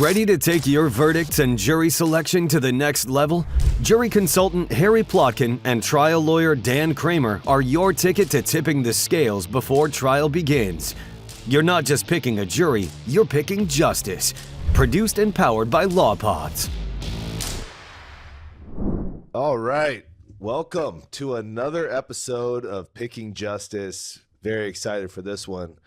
Ready to take your verdicts and jury selection to the next level? Jury consultant Harry Plotkin and trial lawyer Dan Kramer are your ticket to tipping the scales before trial begins. You're not just picking a jury, you're picking justice. Produced and powered by LawPods. All right. Welcome to another episode of Picking Justice. Very excited for this one.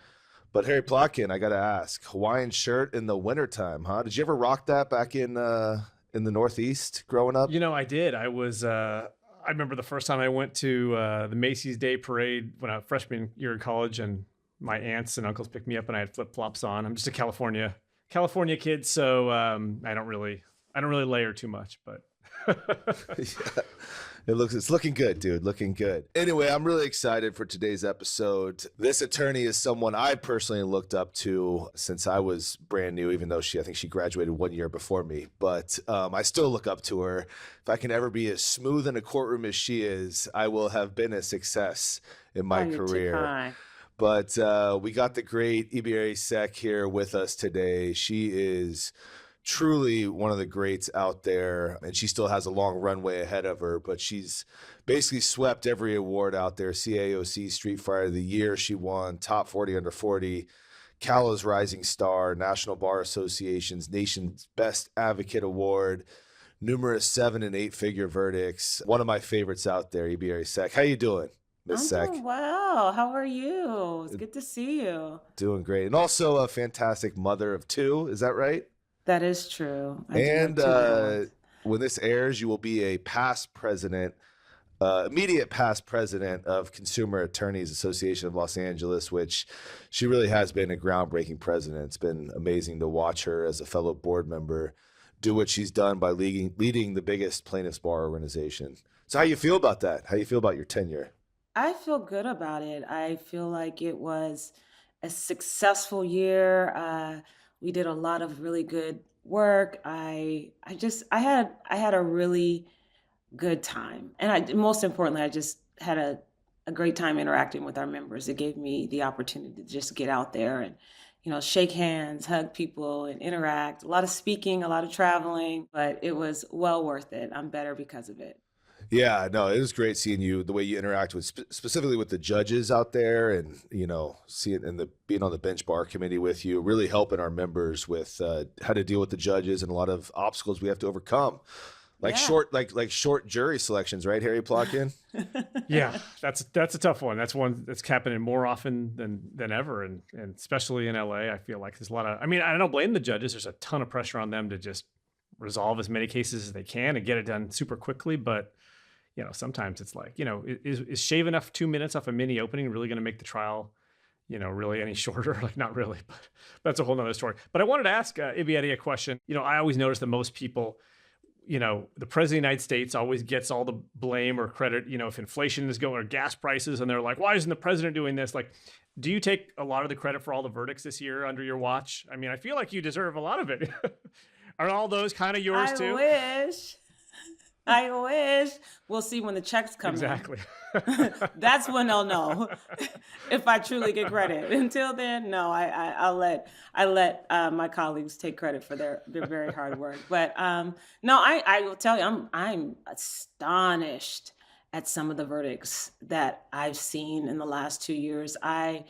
But Harry Plotkin, I got to ask, Hawaiian shirt in the wintertime, huh? Did you ever rock that back in the Northeast growing up? You know, I did. I remember the first time I went to the Macy's Day Parade when I was freshman year in college, and my aunts and uncles picked me up and I had flip-flops on. I'm just a California kid, so I don't really layer too much, but Yeah. It's looking good, dude. Looking good. Anyway, I'm really excited for today's episode. This attorney is someone I personally looked up to since I was brand new, even though I think she graduated 1 year before me. But I still look up to her. If I can ever be as smooth in a courtroom as she is, I will have been a success in my career. But we got the great Ibiere Seck here with us today. She is truly one of the greats out there, and she still has a long runway ahead of her, but she's basically swept every award out there. CAOC Street Fighter of the Year, she won Top 40 Under 40, Callow's Rising Star, National Bar Association's Nation's Best Advocate Award, numerous 7- and 8-figure verdicts. One of my favorites out there, Ibiere Seck. How you doing, Miss Seck? I'm doing well. How are you? It's good to see you. Doing great. And also a fantastic mother of two, is that right? That is true. And when this airs, you will be a immediate past president of Consumer Attorneys Association of Los Angeles, which she really has been a groundbreaking president. It's been amazing to watch her as a fellow board member do what she's done by leading the biggest plaintiffs bar organization. So how you feel about that? How you feel about your tenure? I feel good about it. I feel like it was a successful year. We did a lot of really good work. I had a really good time. And most importantly, I just had a great time interacting with our members. It gave me the opportunity to just get out there and, shake hands, hug people, and interact. A lot of speaking, a lot of traveling, but it was well worth it. I'm better because of it. Yeah, no, it was great seeing you, the way you interact with specifically with the judges out there, and seeing and being on the bench bar committee with you, really helping our members with how to deal with the judges and a lot of obstacles we have to overcome, like short jury selections, right, Harry Plotkin? yeah, that's a tough one. That's one that's happening more often than ever, and especially in LA. I feel like there's a lot of. I mean, I don't blame the judges. There's a ton of pressure on them to just resolve as many cases as they can and get it done super quickly, but sometimes it's like, is shaving off 2 minutes off a mini opening really going to make the trial, really any shorter? Like, not really, but that's a whole nother story. But I wanted to ask Ibiere a question. I always notice that most people, the president of the United States always gets all the blame or credit, if inflation is going or gas prices, and they're like, why isn't the president doing this? Like, do you take a lot of the credit for all the verdicts this year under your watch? I mean, I feel like you deserve a lot of it. Are all those kind of yours too? I wish. We'll see when the checks come exactly. in. That's when they'll know if I truly get credit. Until then, no, I let my colleagues take credit for their very hard work. But no, I will tell you, I'm astonished at some of the verdicts that I've seen in the last 2 years. I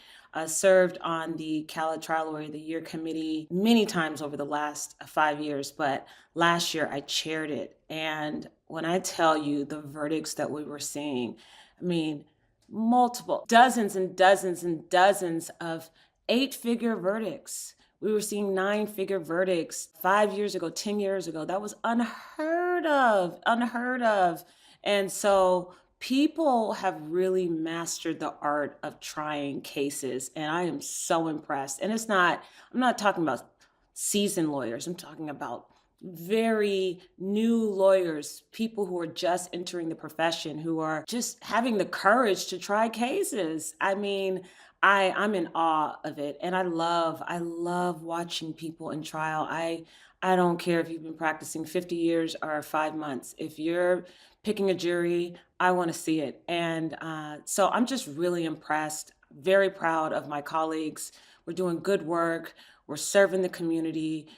served on the Cala Trial Lawyer of the Year committee many times over the last 5 years, but last year I chaired it. And when I tell you the verdicts that we were seeing, I mean, multiple, dozens and dozens and dozens of 8-figure verdicts. We were seeing 9-figure verdicts 5 years ago, 10 years ago. That was unheard of. And so people have really mastered the art of trying cases, and I am so impressed. And I'm not talking about seasoned lawyers. I'm talking about very new lawyers, people who are just entering the profession, who are just having the courage to try cases. I mean, I'm in awe of it. And I love watching people in trial. I don't care if you've been practicing 50 years or 5 months. If you're picking a jury, I want to see it. And so I'm just really impressed, very proud of my colleagues. We're doing good work. We're serving the community.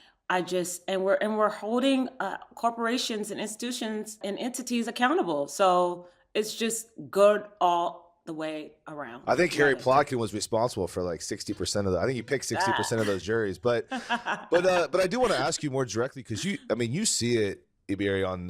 we're holding corporations and institutions and entities accountable. So it's just good all the way around. I think Love Harry it. Plotkin was responsible for like 60% of I think he picked 60% of those juries. But I do want to ask you more directly, because you see it, Ibiere, on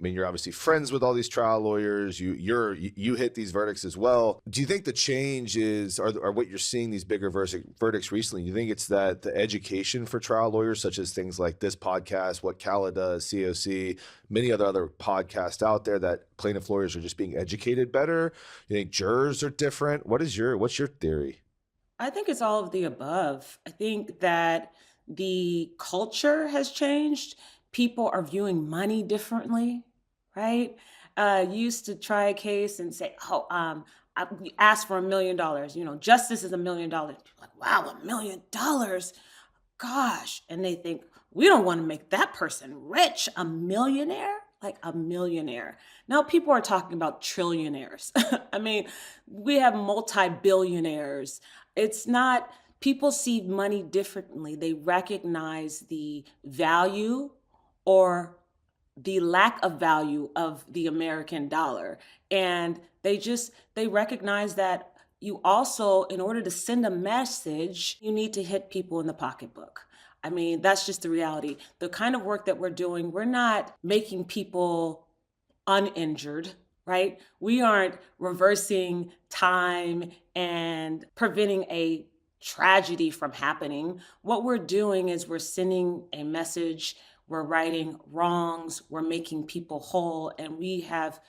you're obviously friends with all these trial lawyers. You hit these verdicts as well. Do you think the change is, or what you're seeing these bigger verdicts recently, do you think it's that the education for trial lawyers, such as things like this podcast, what CALA does, COC, many other podcasts out there, that plaintiff lawyers are just being educated better? You think jurors are different? What's your theory? I think it's all of the above. I think that the culture has changed. People are viewing money differently, right? You used to try a case and say, we asked for $1 million. Justice is $1 million. People are like, wow, $1 million, gosh. And they think, we don't want to make that person rich, a millionaire, like a millionaire. Now people are talking about trillionaires. We have multi-billionaires. It's not, people see money differently. They recognize the value or the lack of value of the American dollar. And they recognize that you also, in order to send a message, you need to hit people in the pocketbook. That's just the reality. The kind of work that we're doing, we're not making people uninjured, right? We aren't reversing time and preventing a tragedy from happening. What we're doing is we're sending a message. We're righting wrongs, we're making people whole, and we have,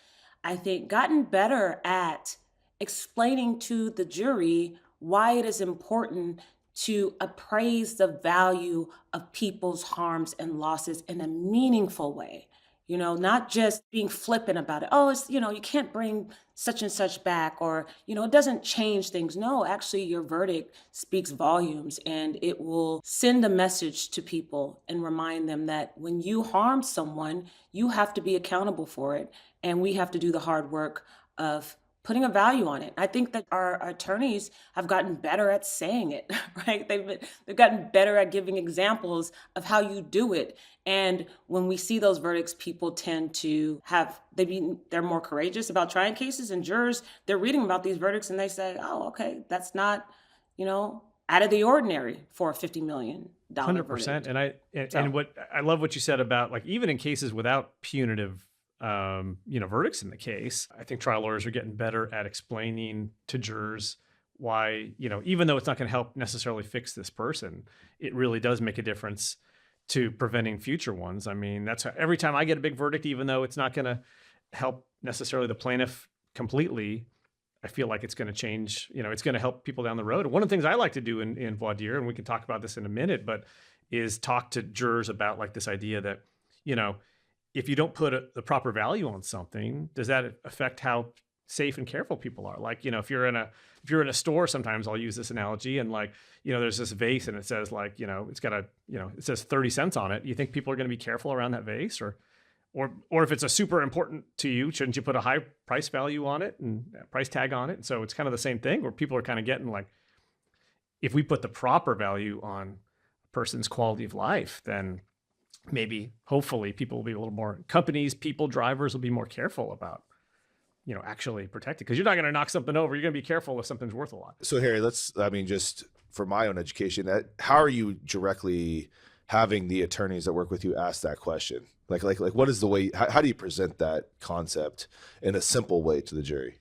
I think, gotten better at explaining to the jury why it is important to appraise the value of people's harms and losses in a meaningful way. Not just being flippant about it. Oh, it's, you can't bring such and such back, or, it doesn't change things. No, actually your verdict speaks volumes, and it will send a message to people and remind them that when you harm someone, you have to be accountable for it. And we have to do the hard work of putting a value on it. I think that our attorneys have gotten better at saying it, right? They've gotten better at giving examples of how you do it. And when we see those verdicts, people tend to they're more courageous about trying cases, and jurors, they're reading about these verdicts and they say, oh, okay, that's not, out of the ordinary for a $50 million 100%. verdict. And what I love what you said about, like, even in cases without punitive verdicts in the case, I think trial lawyers are getting better at explaining to jurors why, even though it's not going to help necessarily fix this person, it really does make a difference to preventing future ones. That's every time I get a big verdict, even though it's not going to help necessarily the plaintiff completely, I feel like it's going to change, it's going to help people down the road. And one of the things I like to do in voir dire, and we can talk about this in a minute, but is talk to jurors about, like, this idea that, if you don't put the proper value on something, does that affect how safe and careful people are? Like, if you're in a store, sometimes I'll use this analogy, and, like, there's this vase and it says, like, it's got it says 30 cents on it. You think people are going to be careful around that vase, or if it's a super important to you, shouldn't you put a high price value on it and a price tag on it? And so it's kind of the same thing, where people are kind of getting, like, if we put the proper value on a person's quality of life, then maybe, hopefully, people will be a little more, companies, people, drivers will be more careful about, actually protecting, because you're not going to knock something over. You're going to be careful if something's worth a lot. So Harry, just for my own education, how are you directly having the attorneys that work with you ask that question? Like what is the way, how do you present that concept in a simple way to the jury?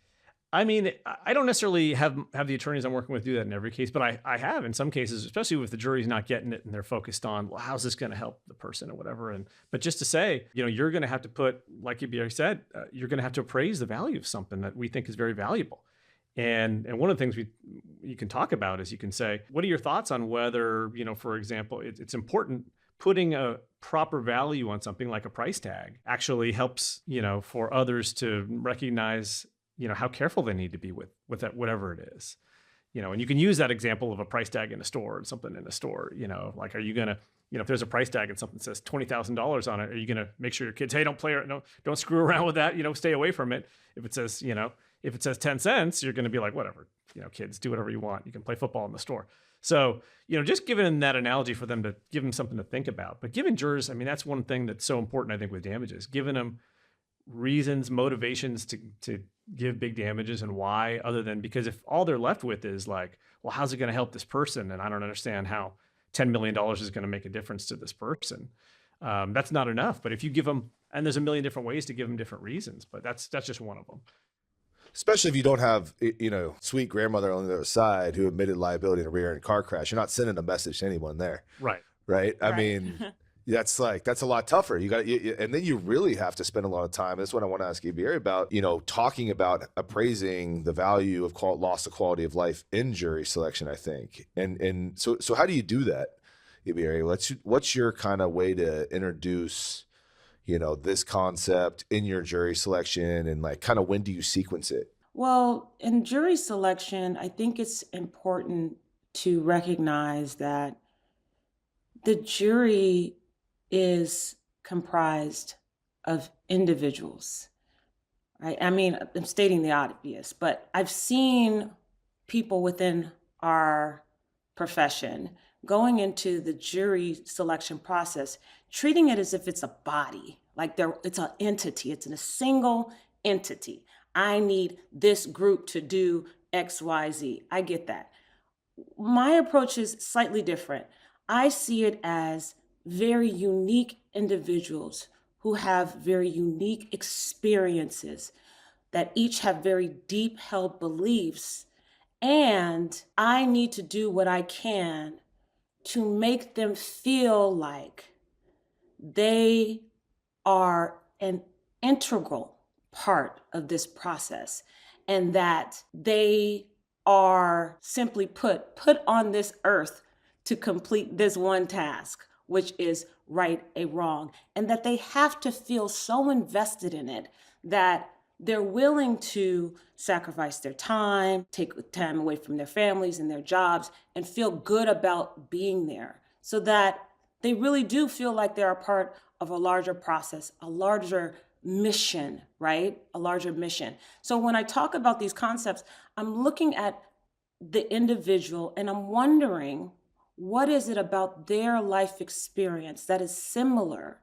I don't necessarily have the attorneys I'm working with do that in every case, but I have in some cases, especially if the jury's not getting it and they're focused on, well, how's this going to help the person or whatever. But just to say, you're going to have to put, like Ibiere said, you're going to have to appraise the value of something that we think is very valuable. And one of the things you can talk about is, you can say, what are your thoughts on whether, for example, it's important, putting a proper value on something like a price tag actually helps, for others to recognize, how careful they need to be with that, whatever it is, and you can use that example of a price tag in a store and something in a store, like, are you going to, if there's a price tag and something says $20,000 on it, are you going to make sure your kids, hey, don't screw around with that, stay away from it. If it says 10 cents, you're going to be like, whatever, kids, do whatever you want. You can play football in the store. So, just giving them that analogy for them to give them something to think about. But giving jurors, I mean, that's one thing that's so important, I think, with damages, giving them reasons, motivations to give big damages and why, other than because if all they're left with is like, well, how's it going to help this person? And I don't understand how $10 million is going to make a difference to this person. That's not enough. But if you give them, and there's a million different ways to give them different reasons, but that's just one of them. Especially if you don't have, sweet grandmother on the other side who admitted liability in a rear-end car crash. You're not sending a message to anyone there. Right. Right. I mean, that's a lot tougher. And then you really have to spend a lot of time. That's what I want to ask Ibiere about, talking about appraising the value of loss of quality of life in jury selection, I think. And so how do you do that, Ibiere? What's your kind of way to introduce, this concept in your jury selection, and like kind of when do you sequence it? Well, in jury selection, I think it's important to recognize that the jury is comprised of individuals, right? I mean, I'm stating the obvious, but I've seen people within our profession going into the jury selection process, treating it as if it's a body, like it's an entity, it's a single entity. I need this group to do X, Y, Z. I get that. My approach is slightly different. I see it as very unique individuals who have very unique experiences, that each have very deep held beliefs. And I need to do what I can to make them feel like they are an integral part of this process, and that they are simply put on this earth to complete this one task, which is right a wrong, and that they have to feel so invested in it that they're willing to sacrifice their time, take time away from their families and their jobs, and feel good about being there, so that they really do feel like they're a part of a larger process, a larger mission, right? A larger mission. So when I talk about these concepts, I'm looking at the individual and I'm wondering, what is it about their life experience that is similar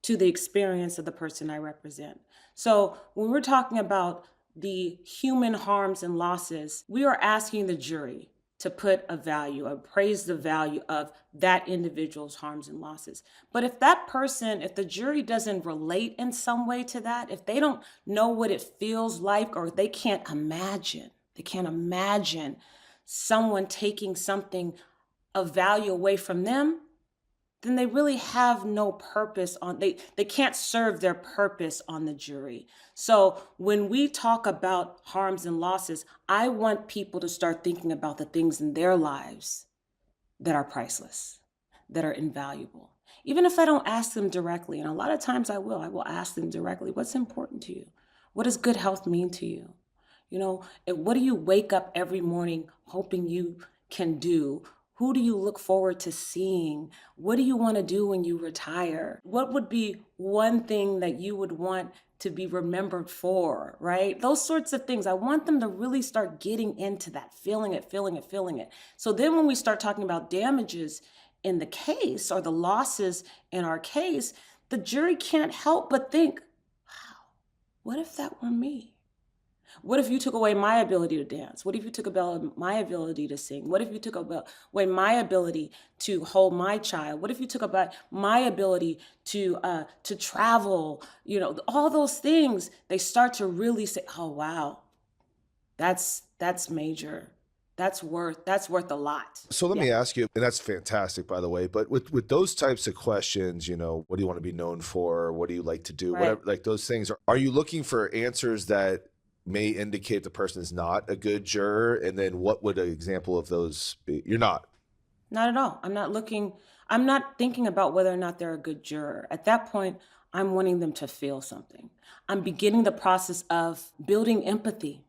to the experience of the person I represent? So when we're talking about the human harms and losses, we are asking the jury to put a value, appraise the value of that individual's harms and losses. But if the jury doesn't relate in some way to that, if they don't know what it feels like, or they can't imagine someone taking something of value away from them, then they really have no purpose they can't serve their purpose on the jury. So when we talk about harms and losses, I want people to start thinking about the things in their lives that are priceless, that are invaluable. Even if I don't ask them directly, and a lot of times I will ask them directly, what's important to you? What does good health mean to you? What do you wake up every morning hoping you can do? Who do you look forward to seeing? What do you want to do when you retire? What would be one thing that you would want to be remembered for, right? Those sorts of things. I want them to really start getting into that, feeling it. So then when we start talking about damages in the case, or the losses in our case, the jury can't help but think, wow, what if that were me? What if you took away my ability to dance? What if you took away my ability to sing? What if you took away my ability to hold my child? What if you took away my ability to travel? All those things, they start to really say, oh, wow, that's major. That's worth a lot. So let me ask you, and that's fantastic, by the way, but with those types of questions, what do you want to be known for? What do you like to do? Right. Whatever, like those things, are you looking for answers that may indicate the person is not a good juror? And then what would an example of those be? You're not. Not at all. I'm not thinking about whether or not they're a good juror. At that point, I'm wanting them to feel something. I'm beginning the process of building empathy,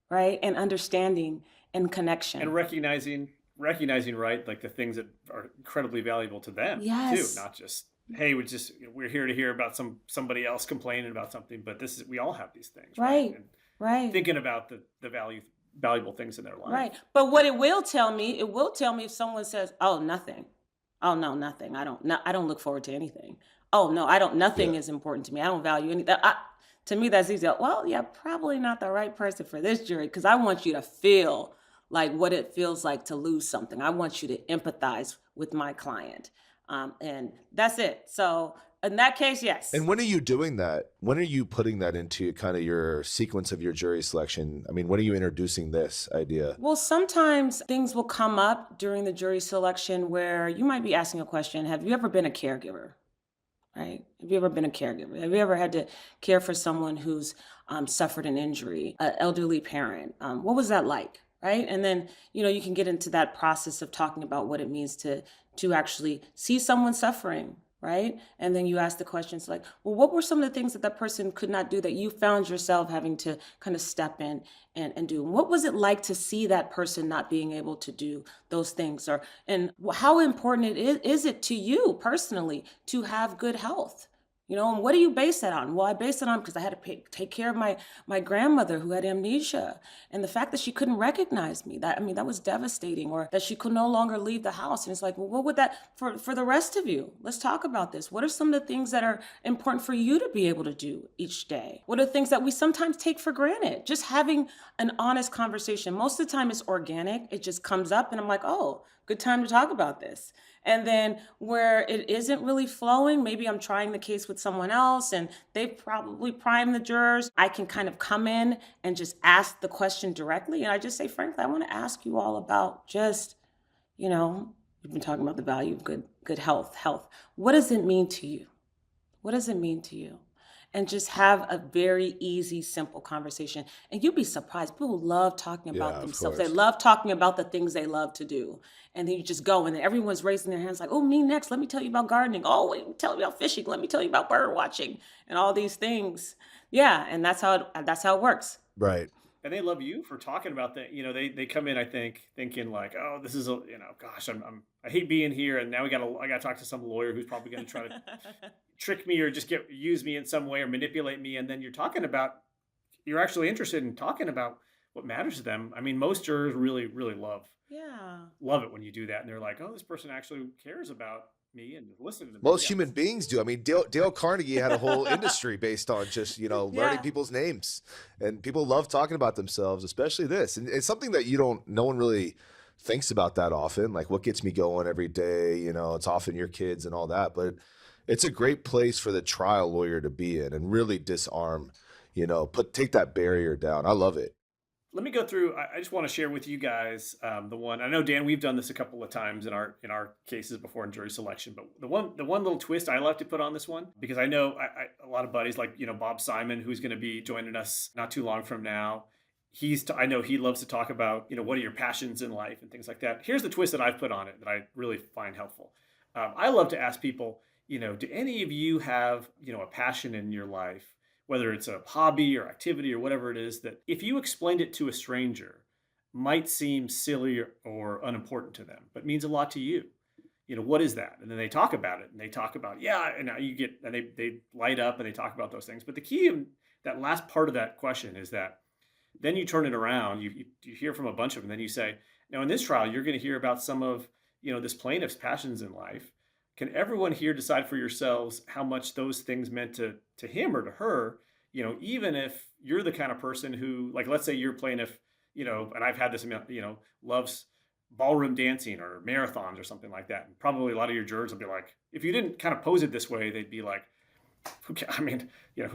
right? And understanding and connection. And recognizing, right, like the things that are incredibly valuable to them Yes. too, not just, hey, we're here to hear about somebody else complaining about something, but we all have these things, right? Right. Thinking about the value valuable things in their life. Right. But what it will tell me if someone says, "Oh, nothing. Oh, no, nothing. I don't look forward to anything. Oh, no, nothing Yeah. is important to me. I don't value anything." To me, that's easy. Well, yeah, probably not the right person for this jury because I want you to feel like what it feels like to lose something. I want you to empathize with my client. And that's it. So in that case, yes. And when are you doing that? When are you putting that into kind of your sequence of your jury selection? I mean, when are you introducing this idea? Well, sometimes things will come up during the jury selection where you might be asking a question. Have you ever been a caregiver? Right? Have you ever been a caregiver? Have you ever had to care for someone who's suffered an injury, an elderly parent? What was that like? Right? And then, you can get into that process of talking about what it means to actually see someone suffering, right? And then you ask the questions like, well, what were some of the things that that person could not do that you found yourself having to kind of step in and do? And what was it like to see that person not being able to do those things? And how important is it to you personally to have good health? And what do you base that on? Well, I base it on because I had to take care of my grandmother who had amnesia, and the fact that she couldn't recognize me. That was devastating. Or that she could no longer leave the house. And it's like, well, what would that for the rest of you? Let's talk about this. What are some of the things that are important for you to be able to do each day? What are the things that we sometimes take for granted? Just having an honest conversation. Most of the time, it's organic. It just comes up, and I'm like, oh, good time to talk about this. And then where it isn't really flowing, maybe I'm trying the case with someone else and they've probably primed the jurors. I can kind of come in and just ask the question directly. And I just say, frankly, I want to ask you all about just, we've been talking about the value of good health. What does it mean to you? What does it mean to you? And just have a very easy, simple conversation. And you'd be surprised. People love talking about themselves. They love talking about the things they love to do. And then you just go and then everyone's raising their hands like, oh, me next. Let me tell you about gardening. Oh, wait, tell me about fishing. Let me tell you about bird watching and all these things. Yeah, and that's how it works. Right. And they love you for talking about that. They come in, I think, thinking like, oh, this is gosh, I hate being here, and now I gotta talk to some lawyer who's probably gonna try to trick me or just use me in some way or manipulate me. And then you're actually interested in talking about what matters to them. I mean, most jurors really, really love it when you do that, and they're like, oh, this person actually cares about me and listening to me. Most human beings do. I mean, Dale Carnegie had a whole industry based on just, learning people's names, and people love talking about themselves, especially this. And it's something that no one really thinks about that often. Like, what gets me going every day? It's often your kids and all that, but it's a great place for the trial lawyer to be in and really disarm, take that barrier down. I love it. Let me go through. I just want to share with you guys the one. I know, Dan, we've done this a couple of times in our cases before in jury selection. But the one little twist I like to put on this one, because I know a lot of buddies like Bob Simon, who's going to be joining us not too long from now. I know he loves to talk about what are your passions in life and things like that. Here's the twist that I've put on it that I really find helpful. I love to ask people, do any of you have a passion in your life? Whether it's a hobby or activity or whatever it is, that if you explained it to a stranger, might seem silly or unimportant to them, but means a lot to you. What is that? And then they talk about it, and they talk about, and now they light up and they talk about those things. But the key in that last part of that question is that then you turn it around, you hear from a bunch of them, and then you say, now in this trial, you're going to hear about some of, this plaintiff's passions in life. Can everyone here decide for yourselves how much those things meant to him or to her, even if you're the kind of person who, like, let's say you're plaintiff, and I've had this, loves ballroom dancing or marathons or something like that. And probably a lot of your jurors will be like, if you didn't kind of pose it this way, they'd be like,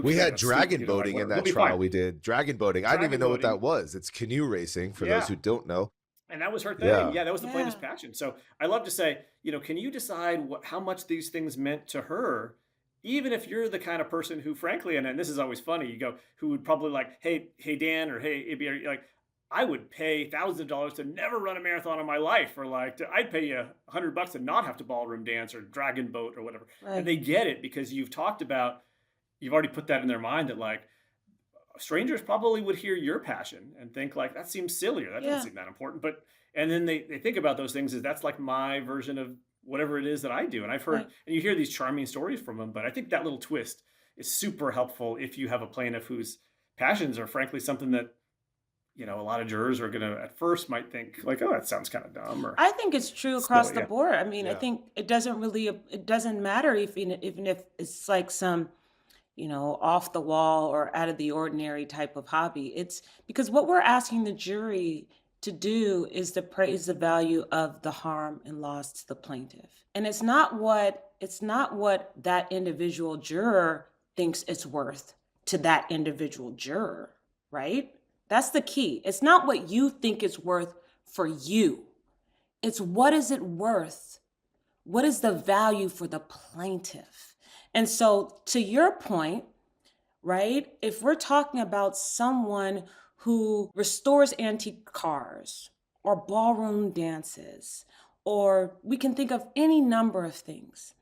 we had dragon boating in that trial. We did dragon boating. I didn't even know what that was. It's canoe racing for those who don't know. And that was her thing. Yeah, that was the plaintiff's passion. So I love to say, can you decide how much these things meant to her, even if you're the kind of person who, frankly, and this is always funny, who would probably like, hey, Dan, or hey, Ibiere, like, I would pay thousands of dollars to never run a marathon in my life, or like, I'd pay you $100 to not have to ballroom dance or dragon boat or whatever. Right. And they get it because you've already put that in their mind that like, strangers probably would hear your passion and think like, that seems silly, or that doesn't seem that important. And then they think about those things as that's like my version of whatever it is that I do. And I've heard, and you hear these charming stories from them, but I think that little twist is super helpful if you have a plaintiff whose passions are frankly something that, a lot of jurors are going to at first might think like, oh, that sounds kind of dumb. Or I think it's true across the yeah. board. I mean, I Yeah. think it doesn't matter even if it's like some, off the wall or out of the ordinary type of hobby. It's because what we're asking the jury to do is to praise the value of the harm and loss to the plaintiff. And it's not what that individual juror thinks it's worth to that individual juror, right? That's the key. It's not what you think it's worth for you. It's what is it worth? What is the value for the plaintiff? And so to your point, right, if we're talking about someone who restores antique cars or ballroom dances, or we can think of any number of things,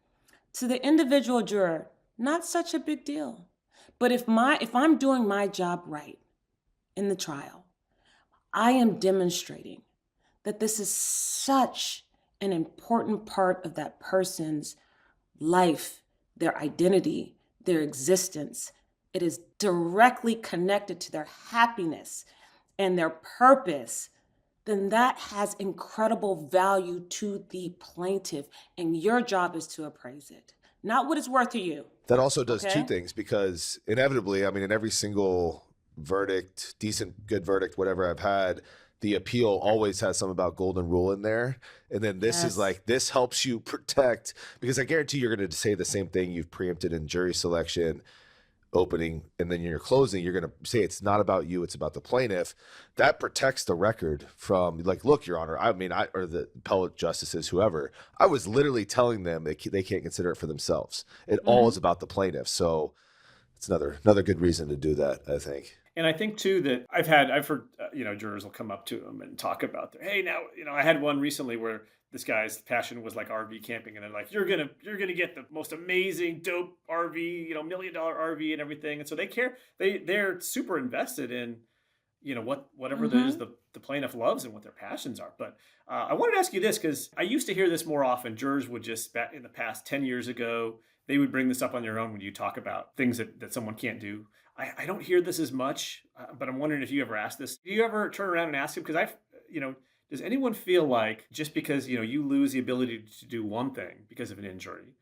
to the individual juror, not such a big deal. But if I'm doing my job right in the trial, I am demonstrating that this is such an important part of that person's life, their identity, their existence. It is directly connected to their happiness and their purpose. Then that has incredible value to the plaintiff, and your job is to appraise it, not what it's worth to you. That also does Okay. two things, because inevitably, I mean, in every single verdict, decent, good verdict, whatever I've had, the appeal always has something about golden rule in there. And then this is Yes. like, this helps you protect, because I guarantee you're going to say the same thing you've preempted in jury selection, opening, and then in your closing, you're going to say it's not about you, it's about the plaintiff. That protects the record from like, look, Your Honor, I mean, or the appellate justices, whoever, I was literally telling them they can't consider it for themselves. It all is about the plaintiff. So it's another good reason to do that, I think. And I think too that I've heard jurors will come up to them and talk about hey, now, I had one recently where this guy's passion was like RV camping, and they're like, you're gonna get the most amazing dope RV, $1 million RV and everything. And so they're super invested in whatever it is the plaintiff loves and what their passions are. But I wanted to ask you this, because I used to hear this more often. Jurors would just, back in the past 10 years ago, they would bring this up on their own when you talk about things that someone can't do. I don't hear this as much, but I'm wondering if you ever ask this. Do you ever turn around and ask him? Because does anyone feel like just because, you lose the ability to do one thing because of an injury,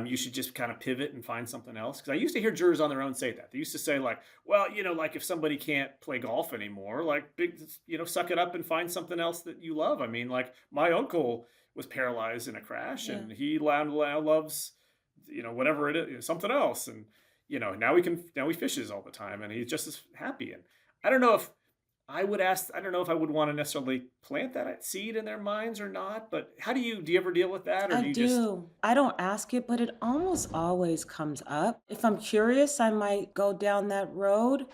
you should just kind of pivot and find something else? Because I used to hear jurors on their own say that. They used to say like, well, like if somebody can't play golf anymore, like suck it up and find something else that you love. I mean, like my uncle was paralyzed in a crash, and he now loves, whatever it is, something else. And, now he fishes all the time, and he's just as happy. And I don't know if I would want to necessarily plant that seed in their minds or not, but do you ever deal with that? Or I do you do. I don't ask it, but it almost always comes up. If I'm curious, I might go down that road.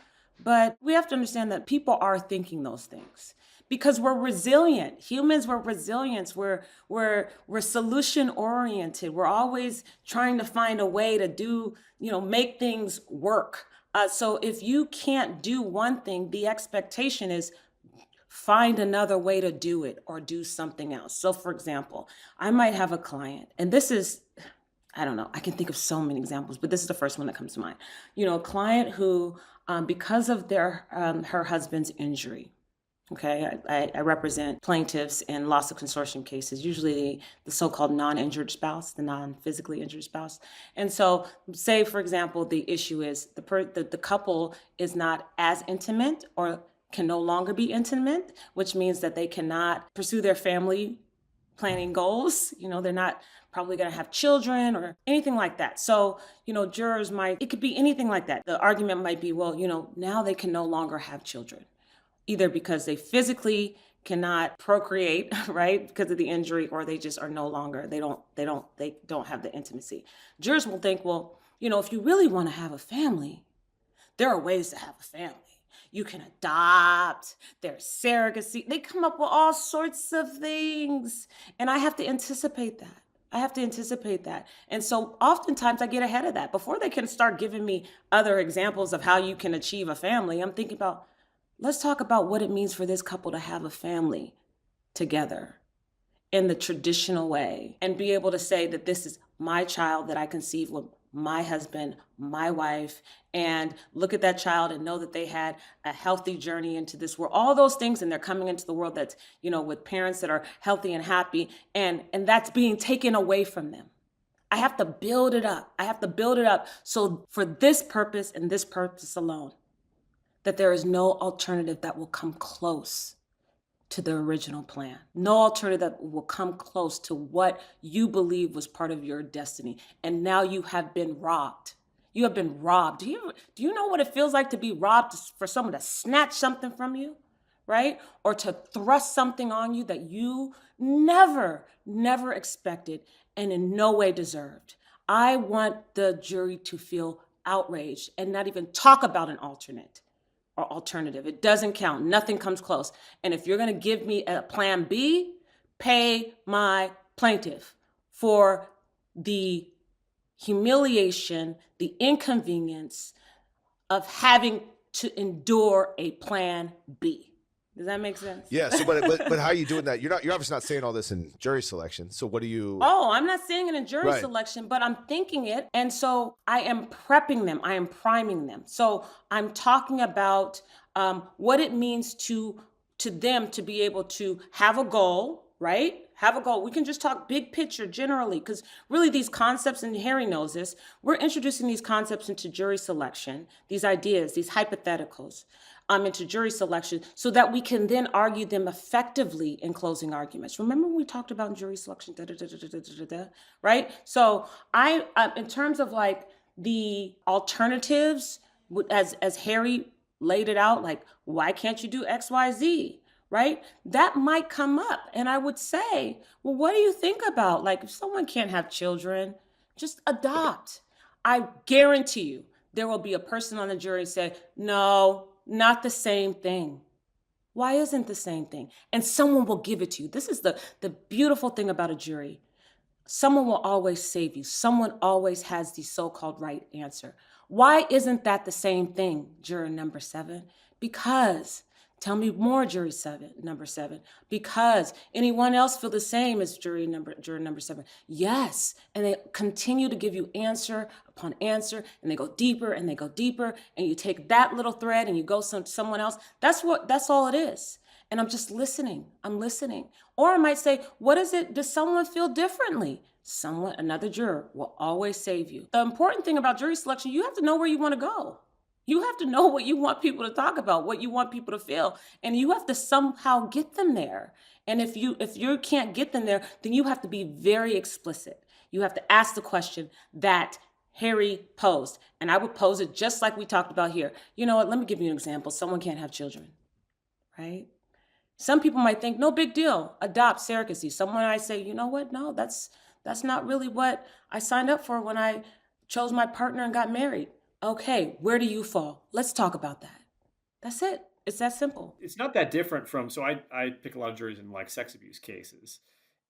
But we have to understand that people are thinking those things because we're resilient. Humans, we're resilient. We're solution oriented. We're always trying to find a way to do, make things work. So if you can't do one thing, the expectation is find another way to do it or do something else. So for example, I might have a client, and this is, I don't know, I can think of so many examples, but this is the first one that comes to mind. A client who, because of her husband's injury, okay, I represent plaintiffs in loss of consortium cases, usually the so-called non-injured spouse, the non-physically injured spouse. And so say, for example, the issue is the couple is not as intimate or can no longer be intimate, which means that they cannot pursue their family planning goals. They're not probably going to have children or anything like that. So, jurors it could be anything like that. The argument might be, well, now they can no longer have children, either because they physically cannot procreate, right, because of the injury, or they just are no longer, they don't have the intimacy. Jurors will think, well, if you really want to have a family, there are ways to have a family. You can adopt, there's surrogacy. They come up with all sorts of things. And I have to anticipate that. And so oftentimes I get ahead of that. Before they can start giving me other examples of how you can achieve a family, I'm thinking about, let's talk about what it means for this couple to have a family together in the traditional way and be able to say that this is my child that I conceived with my husband, my wife, and look at that child and know that they had a healthy journey into this world, all those things, and they're coming into the world that's, with parents that are healthy and happy, and that's being taken away from them. I have to build it up. I have to build it up. So for this purpose and this purpose alone, that there is no alternative that will come close to the original plan. No alternative that will come close to what you believe was part of your destiny. And now you have been robbed. You have been robbed. Do you know what it feels like to be robbed, for someone to snatch something from you, right? Or to thrust something on you that you never expected and in no way deserved. I want the jury to feel outraged and not even talk about an alternate or alternative. It doesn't count. Nothing comes close. And if you're going to give me a plan B, pay my plaintiff for the humiliation, the inconvenience of having to endure a plan B. Does that make sense? Yeah. So, but how are you doing that? You're obviously not saying all this in jury selection. So what do you? Oh, I'm not saying it in jury Right. selection, but I'm thinking it. And so I am prepping them. I am priming them. So I'm talking about what it means to them to be able to have a goal, right? Have a goal. We can just talk big picture generally, because really these concepts, and Harry knows this, we're introducing these concepts into jury selection, these ideas, these hypotheticals, into jury selection, so that we can then argue them effectively in closing arguments. Remember when we talked about jury selection, right? So in terms of like the alternatives, as Harry laid it out, like, why can't you do X, Y, Z? Right? That might come up. And I would say, well, what do you think about, like, if someone can't have children, just adopt. I guarantee you there will be a person on the jury say, no, not the same thing. Why isn't the same thing? And someone will give it to you. This is the beautiful thing about a jury. Someone will always save you. Someone always has the so-called right answer. Why isn't that the same thing, juror number 7? Because, tell me more, number 7. Because anyone else feel the same as juror number 7? Yes. And they continue to give you answer upon answer, and they go deeper and they go deeper, and you take that little thread and you go someone else. That's all it is. And I'm just listening. I'm listening. Or I might say, what is it? Does someone feel differently? Another juror will always save you. The important thing about jury selection, you have to know where you want to go. You have to know what you want people to talk about, what you want people to feel, and you have to somehow get them there. And if you can't get them there, then you have to be very explicit. You have to ask the question that Harry posed, and I would pose it just like we talked about here. You know what? Let me give you an example. Someone can't have children, right? Some people might think, no big deal, adopt, surrogacy. Someone might say, you know what? No, that's not really what I signed up for when I chose my partner and got married. Okay, where do you fall? Let's talk about that. That's it. It's that simple. It's not that different from, so I pick a lot of juries in like sex abuse cases.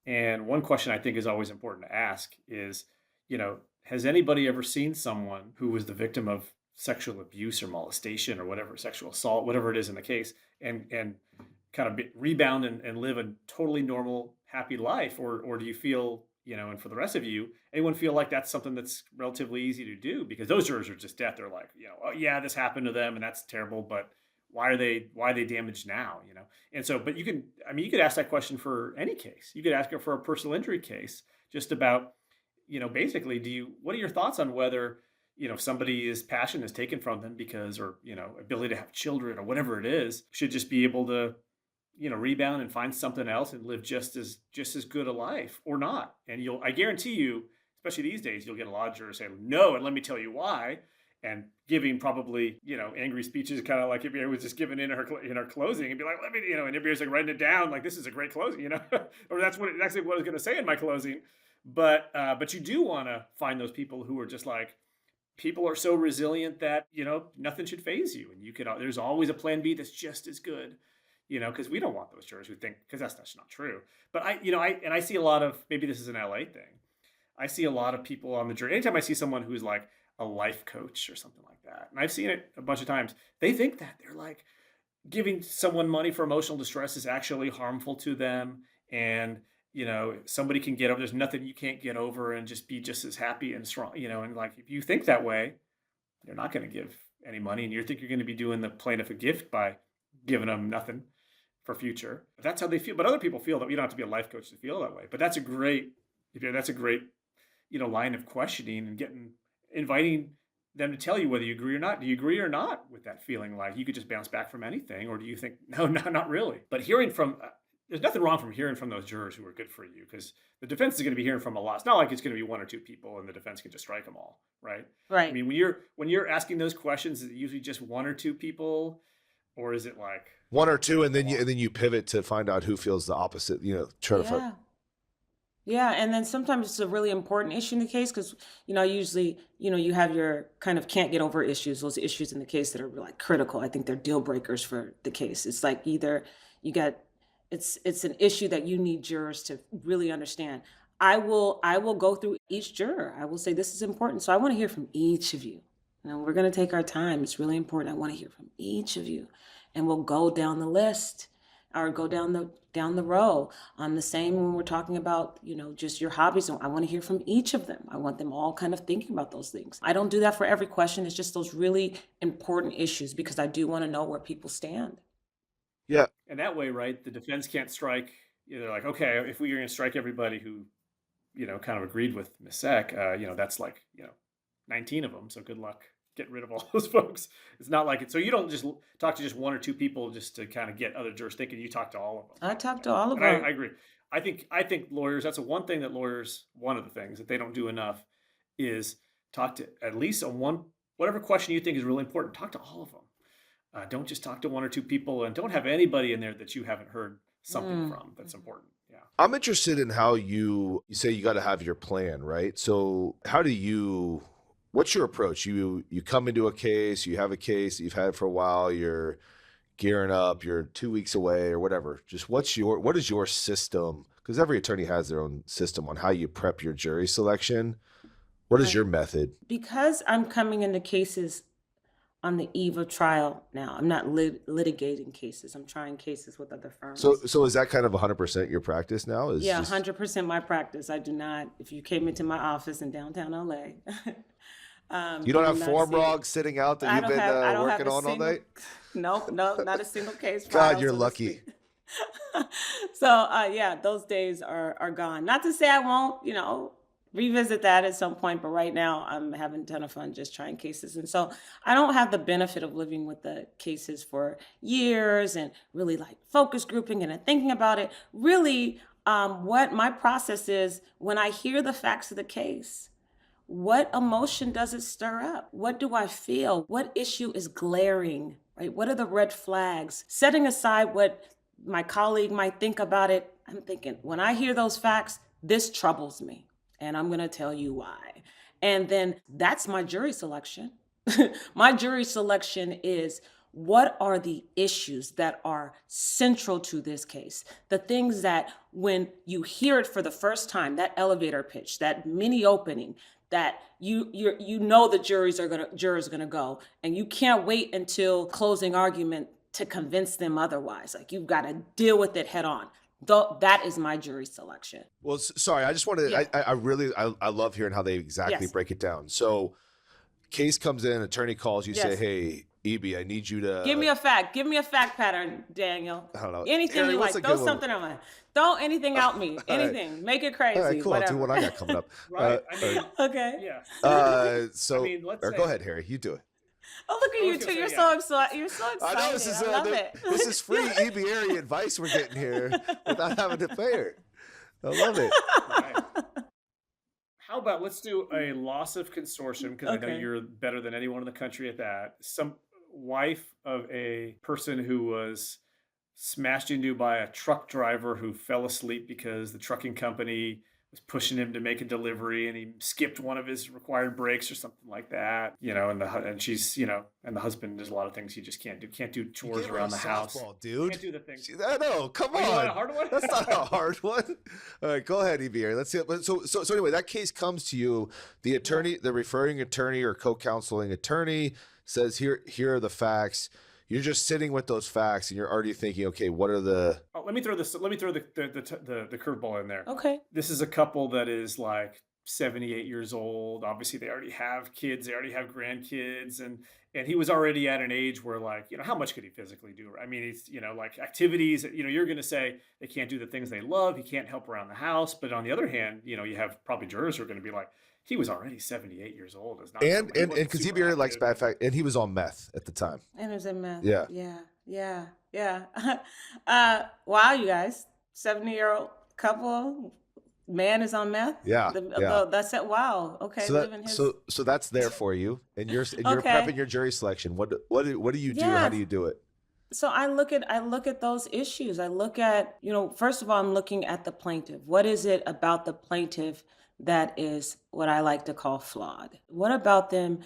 And one question I think is always important to ask is, has anybody ever seen someone who was the victim of sexual abuse or molestation or whatever, sexual assault, whatever it is in the case, and kind of rebound and live a totally normal, happy life? Or do you feel, and for the rest of you, anyone feel like that's something that's relatively easy to do? Because those jurors are just deaf. They're like, oh yeah, this happened to them and that's terrible, but why are they damaged now? And so, but you could ask that question for any case. You could ask it for a personal injury case, just about, basically, what are your thoughts on whether, somebody's passion is taken from them because, or, ability to have children or whatever it is, should just be able to, rebound and find something else and live just as good a life, or not. And I guarantee you, especially these days, you'll get a lot of jurors saying, no, and let me tell you why, and giving probably, angry speeches, kind of like Ibiere was just giving in her closing, and be like, let me, and Ibiere's like writing it down, like, this is a great closing, or that's what I was going to say in my closing. But you do want to find those people who are just like, people are so resilient that, nothing should faze you. And there's always a plan B that's just as good. Because we don't want those jurors who think, because that's not true. But I see a lot of, maybe this is an LA thing, I see a lot of people on the jury. Anytime I see someone who's like a life coach or something like that, and I've seen it a bunch of times, they think that they're like, giving someone money for emotional distress is actually harmful to them. And somebody can get over, there's nothing you can't get over and just be just as happy and strong, and like, if you think that way, you're not going to give any money, and you think you're going to be doing the plaintiff a gift by giving them nothing for future. But that's how they feel. But other people feel that. You don't have to be a life coach to feel that way. But that's a great, line of questioning and inviting them to tell you whether you agree or not. Do you agree or not with that feeling like you could just bounce back from anything? Or do you think, no, not really? But there's nothing wrong from hearing from those jurors who are good for you, because the defense is going to be hearing from a lot. It's not like it's going to be one or two people and the defense can just strike them all, right? Right. I mean, when you're asking those questions, is it usually just one or two people, or is it like one or two, and then you pivot to find out who feels the opposite? Try to find. Yeah, and then sometimes it's a really important issue in the case because, usually, you have your kind of can't get over issues, those issues in the case that are like critical. I think they're deal breakers for the case. It's like either it's an issue that you need jurors to really understand. I will go through each juror. I will say, this is important. So I want to hear from each of you. We're going to take our time. It's really important. I want to hear from each of you. And we'll go down the list or go down the row. The same when we're talking about, just your hobbies. I want to hear from each of them. I want them all kind of thinking about those things. I don't do that for every question. It's just those really important issues because I do want to know where people stand. Yeah. And that way, right, the defense can't strike. They're like, okay, if we're going to strike everybody who, kind of agreed with Ms. Seck, that's like, 19 of them. So good luck getting rid of all those folks. It's not like it. So you don't just talk to just one or two people just to kind of get other jurors thinking. You talk to all of them. I talk to all of them. them. I agree. I think lawyers, that's one thing that lawyers, one of the things that they don't do enough is talk to at least on whatever question you think is really important, talk to all of them. Don't just talk to one or two people, and don't have anybody in there that you haven't heard something from that's important. Yeah. I'm interested in how you say you got to have your plan, right? So what's your approach? You come into a case, you have a case that you've had for a while, you're gearing up, you're 2 weeks away or whatever. Just what is your system? Because every attorney has their own system on how you prep your jury selection. What is your method? Because I'm coming into cases on the eve of trial now. I'm not litigating cases. I'm trying cases with other firms. So is that kind of 100% your practice now? 100% my practice. I do not, if you came into my office in downtown LA. You don't have form logs sitting out that you've been working on all night? No, not a single case. God, you're lucky. So those days are gone. Not to say I won't, revisit that at some point, but right now I'm having a ton of fun just trying cases. And so I don't have the benefit of living with the cases for years and really like focus grouping and thinking about it. Really, what my process is when I hear the facts of the case, what emotion does it stir up? What do I feel? What issue is glaring, right? What are the red flags? Setting aside what my colleague might think about it, I'm thinking, when I hear those facts, this troubles me. And I'm going to tell you why. And then that's my jury selection. My jury selection is, what are the issues that are central to this case? The things that when you hear it for the first time, that elevator pitch, that mini opening, that you know the jurors are gonna go, and you can't wait until closing argument to convince them otherwise. Like, you've got to deal with it head on. That is my jury selection. Well, sorry, I just wanted, I love hearing how they exactly break it down. So case comes in, attorney calls, you say, hey, Ibi, I need you to. Give me a fact pattern, Daniel. I don't know. Anything Harry, you like, throw something on me. Throw anything out me, anything. Right. Make it crazy, all right, cool. Whatever. I'll do what I got coming up. Right, okay. Yeah. Go ahead, Harry, you do it. Oh, look at you two. You're so excited. You're so excited. I know this is, I love it. This is free Ibiere advice we're getting here without having to pay it. I love it. Right. How about let's do a loss of consortium, because I know you're better than anyone in the country at that. Some wife of a person who was smashed into by a truck driver who fell asleep because the trucking company was pushing him to make a delivery and he skipped one of his required breaks or something like that, and she's, and the husband, there's a lot of things he just can't do chores around the house. Dude. Can't do the things. I know, come on. You want a hard one? That's not a hard one. All right, go ahead, Ibiere. Let's see it. So anyway, that case comes to you. The attorney, the referring attorney or co-counseling attorney says, here are the facts. you're just sitting with those facts and you're already thinking, okay, what are the... Oh, let me throw the curveball in there. Okay. This is a couple that is like 78 years old. Obviously, they already have kids. They already have grandkids, and he was already at an age where, like, how much could he physically do? I mean, it's like activities. You're going to say they can't do the things they love. He can't help around the house. But on the other hand, you have probably jurors who are going to be like, he was already 78 years old. It's not and because Ibiere likes bad fact, and he was on meth at the time. And it was in meth. Yeah. Yeah. Wow, you guys, 70-year-old couple, man is on meth. Yeah. That's it. Wow. Okay. So that's there for you, and you're Okay. prepping your jury selection. What do you do? Yeah. How do you do it? So I look at those issues. I look at, first of all, I'm looking at the plaintiff. What is it about the plaintiff that is what I like to call flawed? What about them,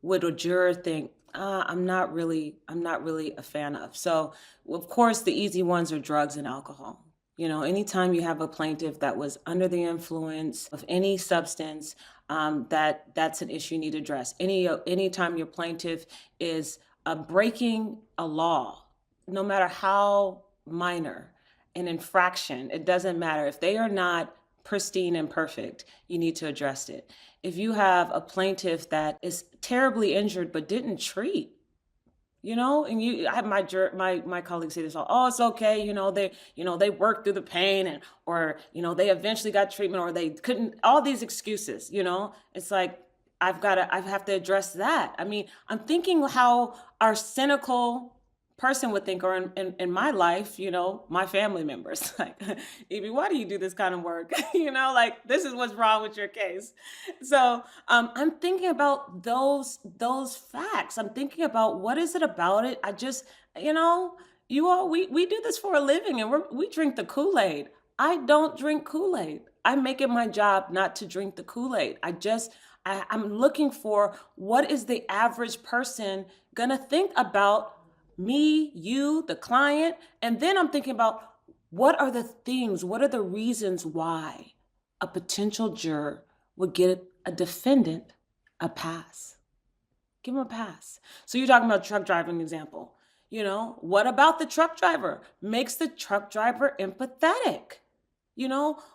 would a juror think, I'm not really a fan of? So of course the easy ones are drugs and alcohol. Anytime you have a plaintiff that was under the influence of any substance, that's an issue you need to address. Anytime your plaintiff is breaking a law, no matter how minor, an infraction, it doesn't matter. If they are not pristine and perfect, you need to address it. If you have a plaintiff that is terribly injured but didn't treat, and I have my colleagues say this all, oh, it's okay, they worked through the pain or they eventually got treatment or they couldn't, all these excuses, it's like, I have to address that. I mean, I'm thinking how our cynical person would think, or in my life, my family members, like, Evie, why do you do this kind of work? Like, this is what's wrong with your case. So I'm thinking about those facts. I'm thinking about what is it about it. I just, you all, we do this for a living, and we drink the Kool-Aid. I don't drink Kool-Aid. I make it my job not to drink the Kool-Aid. I'm looking for, what is the average person gonna think about me, you, the client? And then I'm thinking about, what are the reasons why a potential juror would get a defendant a pass? Give him a pass. So you're talking about truck driving example. What about the truck driver makes the truck driver empathetic?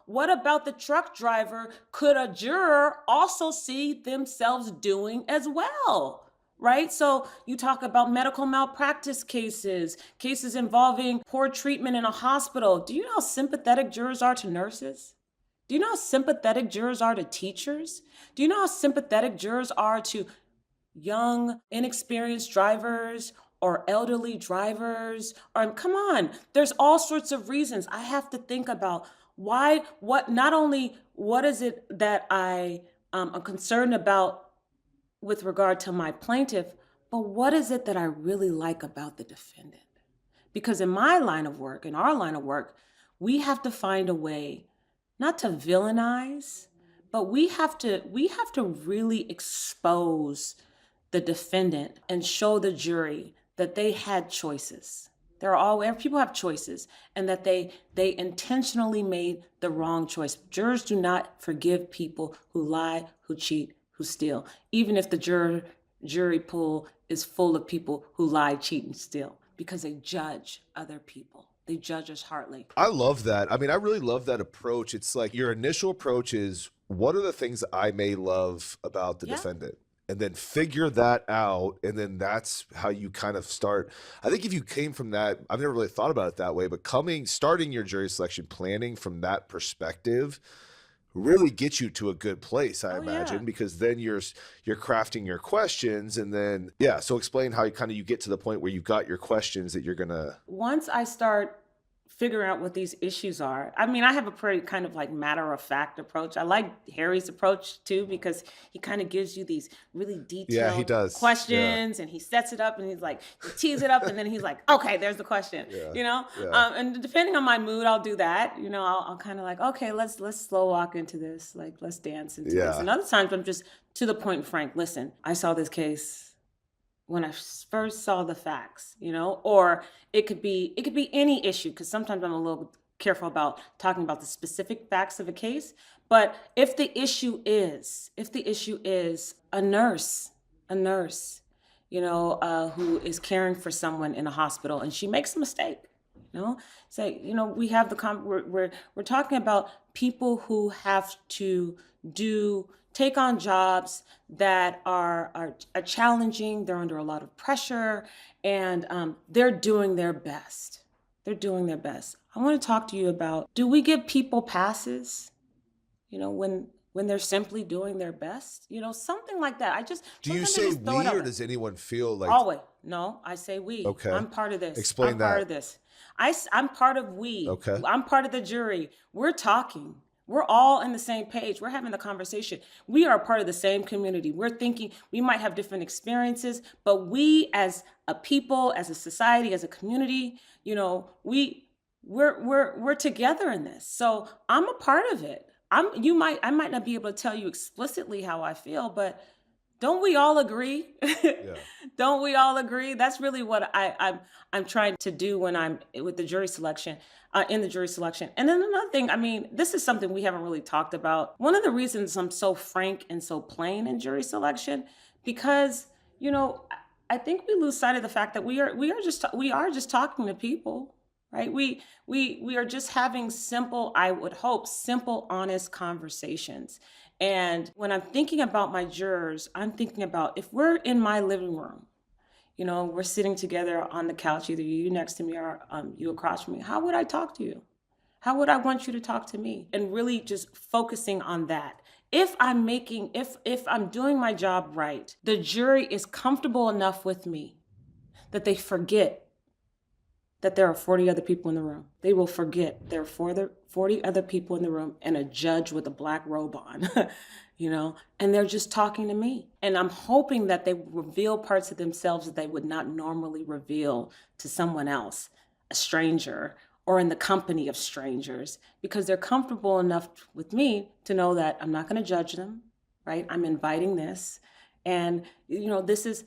What about the truck driver could a juror also see themselves doing as well? Right? So you talk about medical malpractice cases involving poor treatment in a hospital. Do you know how sympathetic jurors are to nurses? Do you know how sympathetic jurors are to teachers? Do you know how sympathetic jurors are to young, inexperienced drivers or elderly drivers? Or come on, there's all sorts of reasons. I have to think about not only what is it that I am concerned about with regard to my plaintiff, but what is it that I really like about the defendant? Because in our line of work, we have to find a way not to villainize, but we have to really expose the defendant and show the jury that they had choices. People have choices, and that they intentionally made the wrong choice. Jurors do not forgive people who lie, who cheat, who steal, even if the jury pool is full of people who lie, cheat, and steal, because they judge other people. They judge us harshly. I love that. I mean, I really love that approach. It's like your initial approach is, what are the things I may love about the defendant? And then figure that out, and then that's how you kind of start. I think if you came from that, I've never really thought about it that way, but starting your jury selection planning from that perspective really gets you to a good place, I imagine, because then you're crafting your questions, and then so explain how you get to the point where you've got your questions that you're gonna. Once I start figuring out what these issues are. I mean, I have a pretty kind of like matter of fact approach. I like Harry's approach too, because he kind of gives you these really detailed questions, and he sets it up, and he's like, he tees it up, and then he's like, okay, there's the question, and depending on my mood, I'll do that. I'll kind of like, okay, let's slow walk into this. Like, let's dance into this. And other times I'm just to the point, frank. Listen, I saw this case when I first saw the facts, or it could be any issue, because sometimes I'm a little careful about talking about the specific facts of a case. But if the issue is a nurse, who is caring for someone in a hospital and she makes a mistake. Say, we have we're talking about people who have to take on jobs that are challenging. They're under a lot of pressure, and they're doing their best. They're doing their best. I want to talk to you about, do we give people passes, when they're simply doing their best? Something like that. Do you say we, or does anyone feel like? Always. No, I say we. Okay. I'm part of this. Explain I'm that. part of this. I'm part of we. Okay. I'm part of the jury. We're talking. We're all on the same page. We're having the conversation. We are part of the same community. We're thinking, we might have different experiences, but we as a people, as a society, as a community, we're together in this. So I'm a part of it. I might not be able to tell you explicitly how I feel, but don't we all agree? Yeah. Don't we all agree? That's really what I'm trying to do when I'm with the jury selection, in the jury selection. And then another thing, this is something we haven't really talked about. One of the reasons I'm so frank and so plain in jury selection, because I think we lose sight of the fact that we are just talking to people, right? We are just having simple, I would hope, simple, honest conversations. And when I'm thinking about my jurors, I'm thinking about, if we're in my living room, we're sitting together on the couch, either you next to me or you across from me, how would I talk to you? How would I want you to talk to me? And really just focusing on that. If I'm doing my job right, the jury is comfortable enough with me that they forget that there are 40 other people in the room. They will forget there are 40 other people in the room and a judge with a black robe on, and they're just talking to me. And I'm hoping that they reveal parts of themselves that they would not normally reveal to someone else, a stranger, or in the company of strangers, because they're comfortable enough with me to know that I'm not going to judge them, right? I'm inviting this. And, this,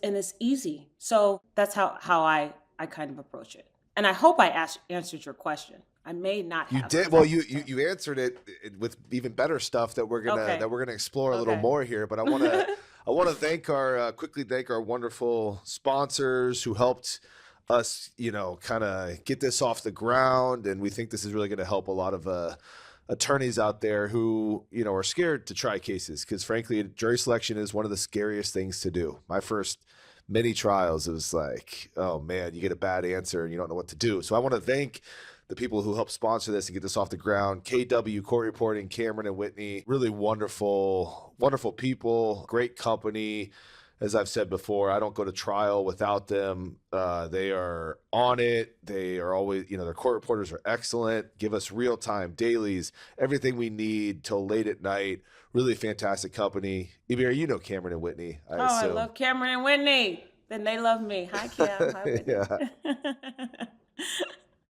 and it's easy. So that's how I kind of approach it. And I hope I answered your question. I may not have. You did. Well, you answered it with even better stuff that we're gonna explore a little more here. But I want to quickly thank our wonderful sponsors who helped us, kind of get this off the ground. And we think this is really going to help a lot of attorneys out there who, are scared to try cases, because frankly, jury selection is one of the scariest things to do. My first many trials, it was like, oh man, you get a bad answer and you don't know what to do. So I want to thank the people who helped sponsor this and get this off the ground. KW Court Reporting, Cameron and Whitney, really wonderful, wonderful people, great company. As I've said before, I don't go to trial without them. They are on it. They are always, their court reporters are excellent, give us real-time dailies, everything we need till late at night. Really fantastic company. Ibiere, Cameron and Whitney, I assume. I love Cameron and Whitney. Then they love me. Hi, Cam. Hi, Whitney. Yeah.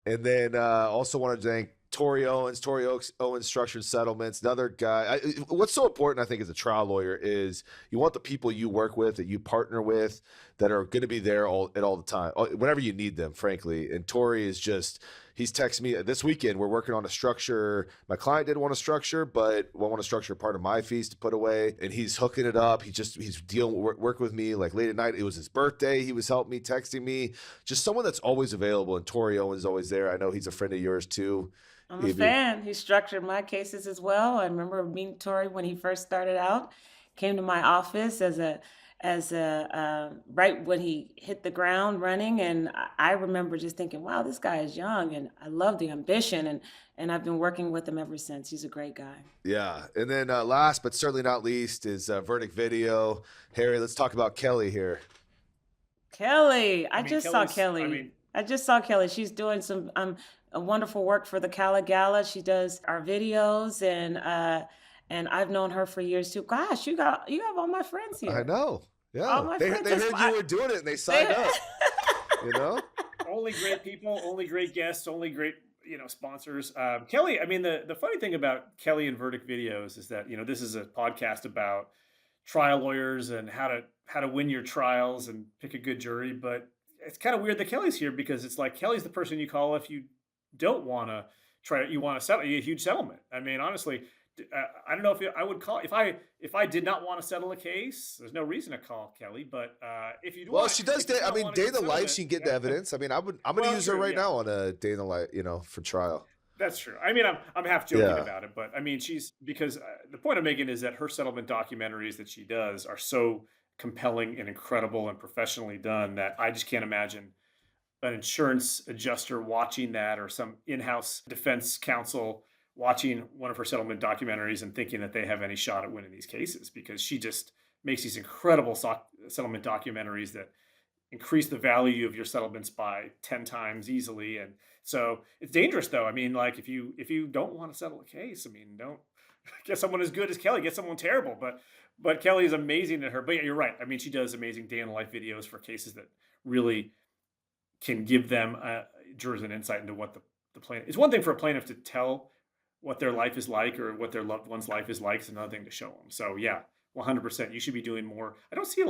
And then also want to thank Tori Owens Structured Settlements, another guy. What's so important, I think, as a trial lawyer is you want the people you work with, that you partner with, that are going to be there all the time, whenever you need them, frankly. And Tori is he's texted me this weekend. We're working on a structure. My client didn't want a structure, but want to structure part of my fees to put away. And he's hooking it up. He's working with me like late at night. It was his birthday. He was helping me, texting me. Just someone that's always available. And Tori Owens is always there. I know he's a friend of yours too. I'm a fan. He structured my cases as well. I remember meeting Tori when he first started out. Came to my office as a right when he hit the ground running, and I remember just thinking, wow, this guy is young, and I love the ambition, and I've been working with him ever since. He's a great guy. Yeah. And then last but certainly not least is Verdict Video. Harry, let's talk about Kelly here. Kelly, I just saw Kelly. She's doing some a wonderful work for the Cala Gala. She does our videos, and I've known her for years too. Gosh, you have all my friends here. I know. Yeah. All my they friends. heard you were doing it and they signed up. Only great people, only great guests, only great sponsors. Kelly, the funny thing about Kelly and Verdict Videos is that this is a podcast about trial lawyers and how to win your trials and pick a good jury. But it's kind of weird that Kelly's here, because it's like Kelly's the person you call if you don't want to try it. You want to settle a huge settlement. Honestly, I don't know if I would call if I did not want to settle a case. There's no reason to call Kelly, but if you do, Well, she does. I mean, day in the life, she can get the evidence. I mean, I'm going to use her right now on a day in the life, for trial. That's true. I mean, I'm half joking about it, but I mean, because the point I'm making is that her settlement documentaries that she does are so compelling and incredible and professionally done that I just can't imagine an insurance adjuster watching that, or some in-house defense counsel watching one of her settlement documentaries and thinking that they have any shot at winning these cases, because she just makes these incredible settlement documentaries that increase the value of your settlements by 10 times easily. And so it's dangerous, though. I mean, like, if you don't want to settle a case, I mean, don't get someone as good as Kelly, get someone terrible. But Kelly is amazing at her. But yeah, you're right. I mean, she does amazing day in the life videos for cases that really can give them jurors an insight into what the plaintiff. It's one thing for a plaintiff to tell what their life is like or what their loved one's life is like. It's another thing to show them. So yeah, 100%. You should be doing more. I don't see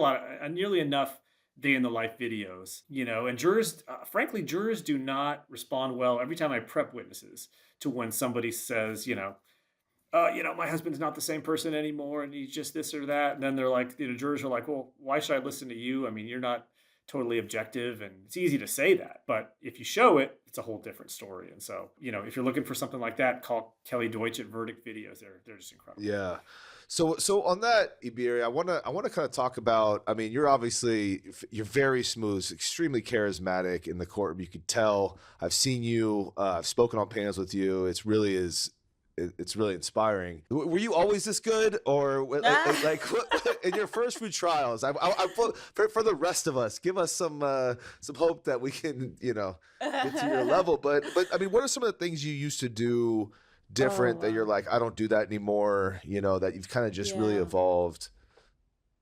nearly enough day in the life videos, and jurors, frankly, jurors do not respond well every time I prep witnesses to when somebody says, my husband's not the same person anymore and he's just this or that. And then they're like, jurors are like, well, why should I listen to you? I mean, you're not totally objective. And it's easy to say that, but if you show it, it's a whole different story. And so, if you're looking for something like that, call Kelly Deutsch at Verdict Videos. They're just incredible. Yeah. So on that, Ibiere, I want to kind of talk about, I mean, you're very smooth, extremely charismatic in the courtroom. You could tell. I've seen you, I've spoken on panels with you. It's really inspiring. Were you always this good, or like in your first few trials? For the rest of us, give us some hope that we can, get to your level. But I mean, what are some of the things you used to do different that you're like, I don't do that anymore, that you've kind of just really evolved?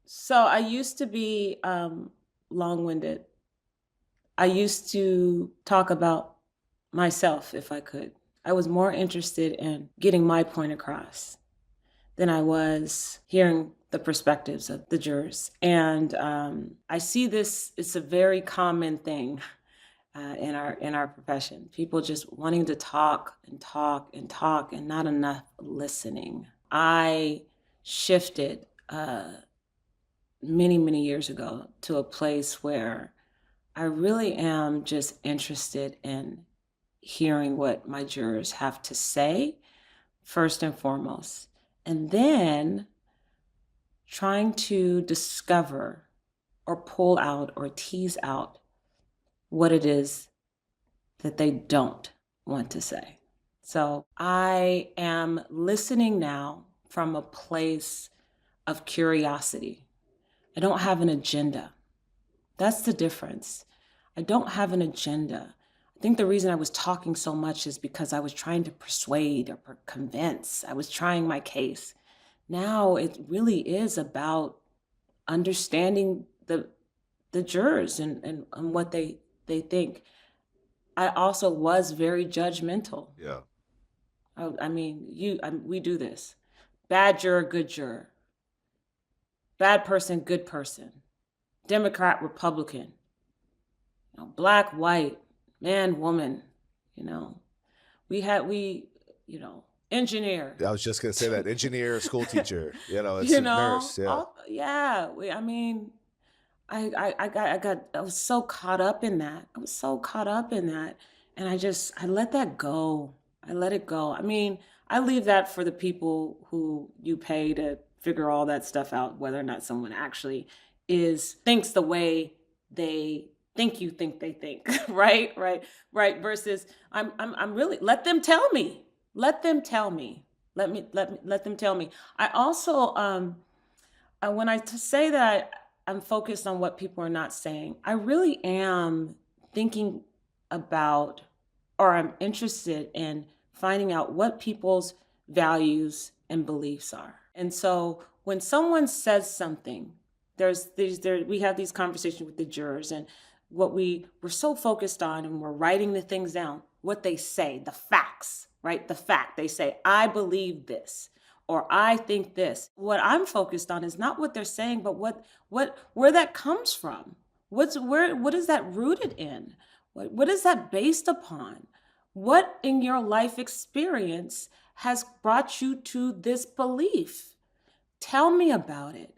So I used to be long-winded. I used to talk about myself if I could. I was more interested in getting my point across than I was hearing the perspectives of the jurors. And I see this, it's a very common thing in our profession. People just wanting to talk and talk and talk and not enough listening. I shifted many, many years ago to a place where I really am just interested in hearing what my jurors have to say, first and foremost, and then trying to discover or pull out or tease out what it is that they don't want to say. So I am listening now from a place of curiosity. I don't have an agenda. That's the difference. I don't have an agenda. I think the reason I was talking so much is because I was trying to persuade or convince. I was trying my case. Now it really is about understanding the jurors and what they think. I also was very judgmental. Yeah. I mean, we do this. Bad juror, good juror. Bad person, good person. Democrat, Republican. Black, white. Man, woman, engineer. I was just going to say that, engineer, school teacher, it's a nurse. Yeah. I was so caught up in that. And I let that go. I let it go. I mean, I leave that for the people who you pay to figure all that stuff out, whether or not someone actually thinks the way they think you think they think, right? Versus I'm really, let them tell me. Let them tell me. I also, when I say that I'm focused on what people are not saying, I really am thinking about, or I'm interested in finding out what people's values and beliefs are. And so when someone says something, we have these conversations with the jurors, and what we're so focused on, and we're writing the things down, what they say, the facts, right? The fact, they say, I believe this, or I think this. What I'm focused on is not what they're saying, but where that comes from. What is that rooted in? What is that based upon? What in your life experience has brought you to this belief? Tell me about it.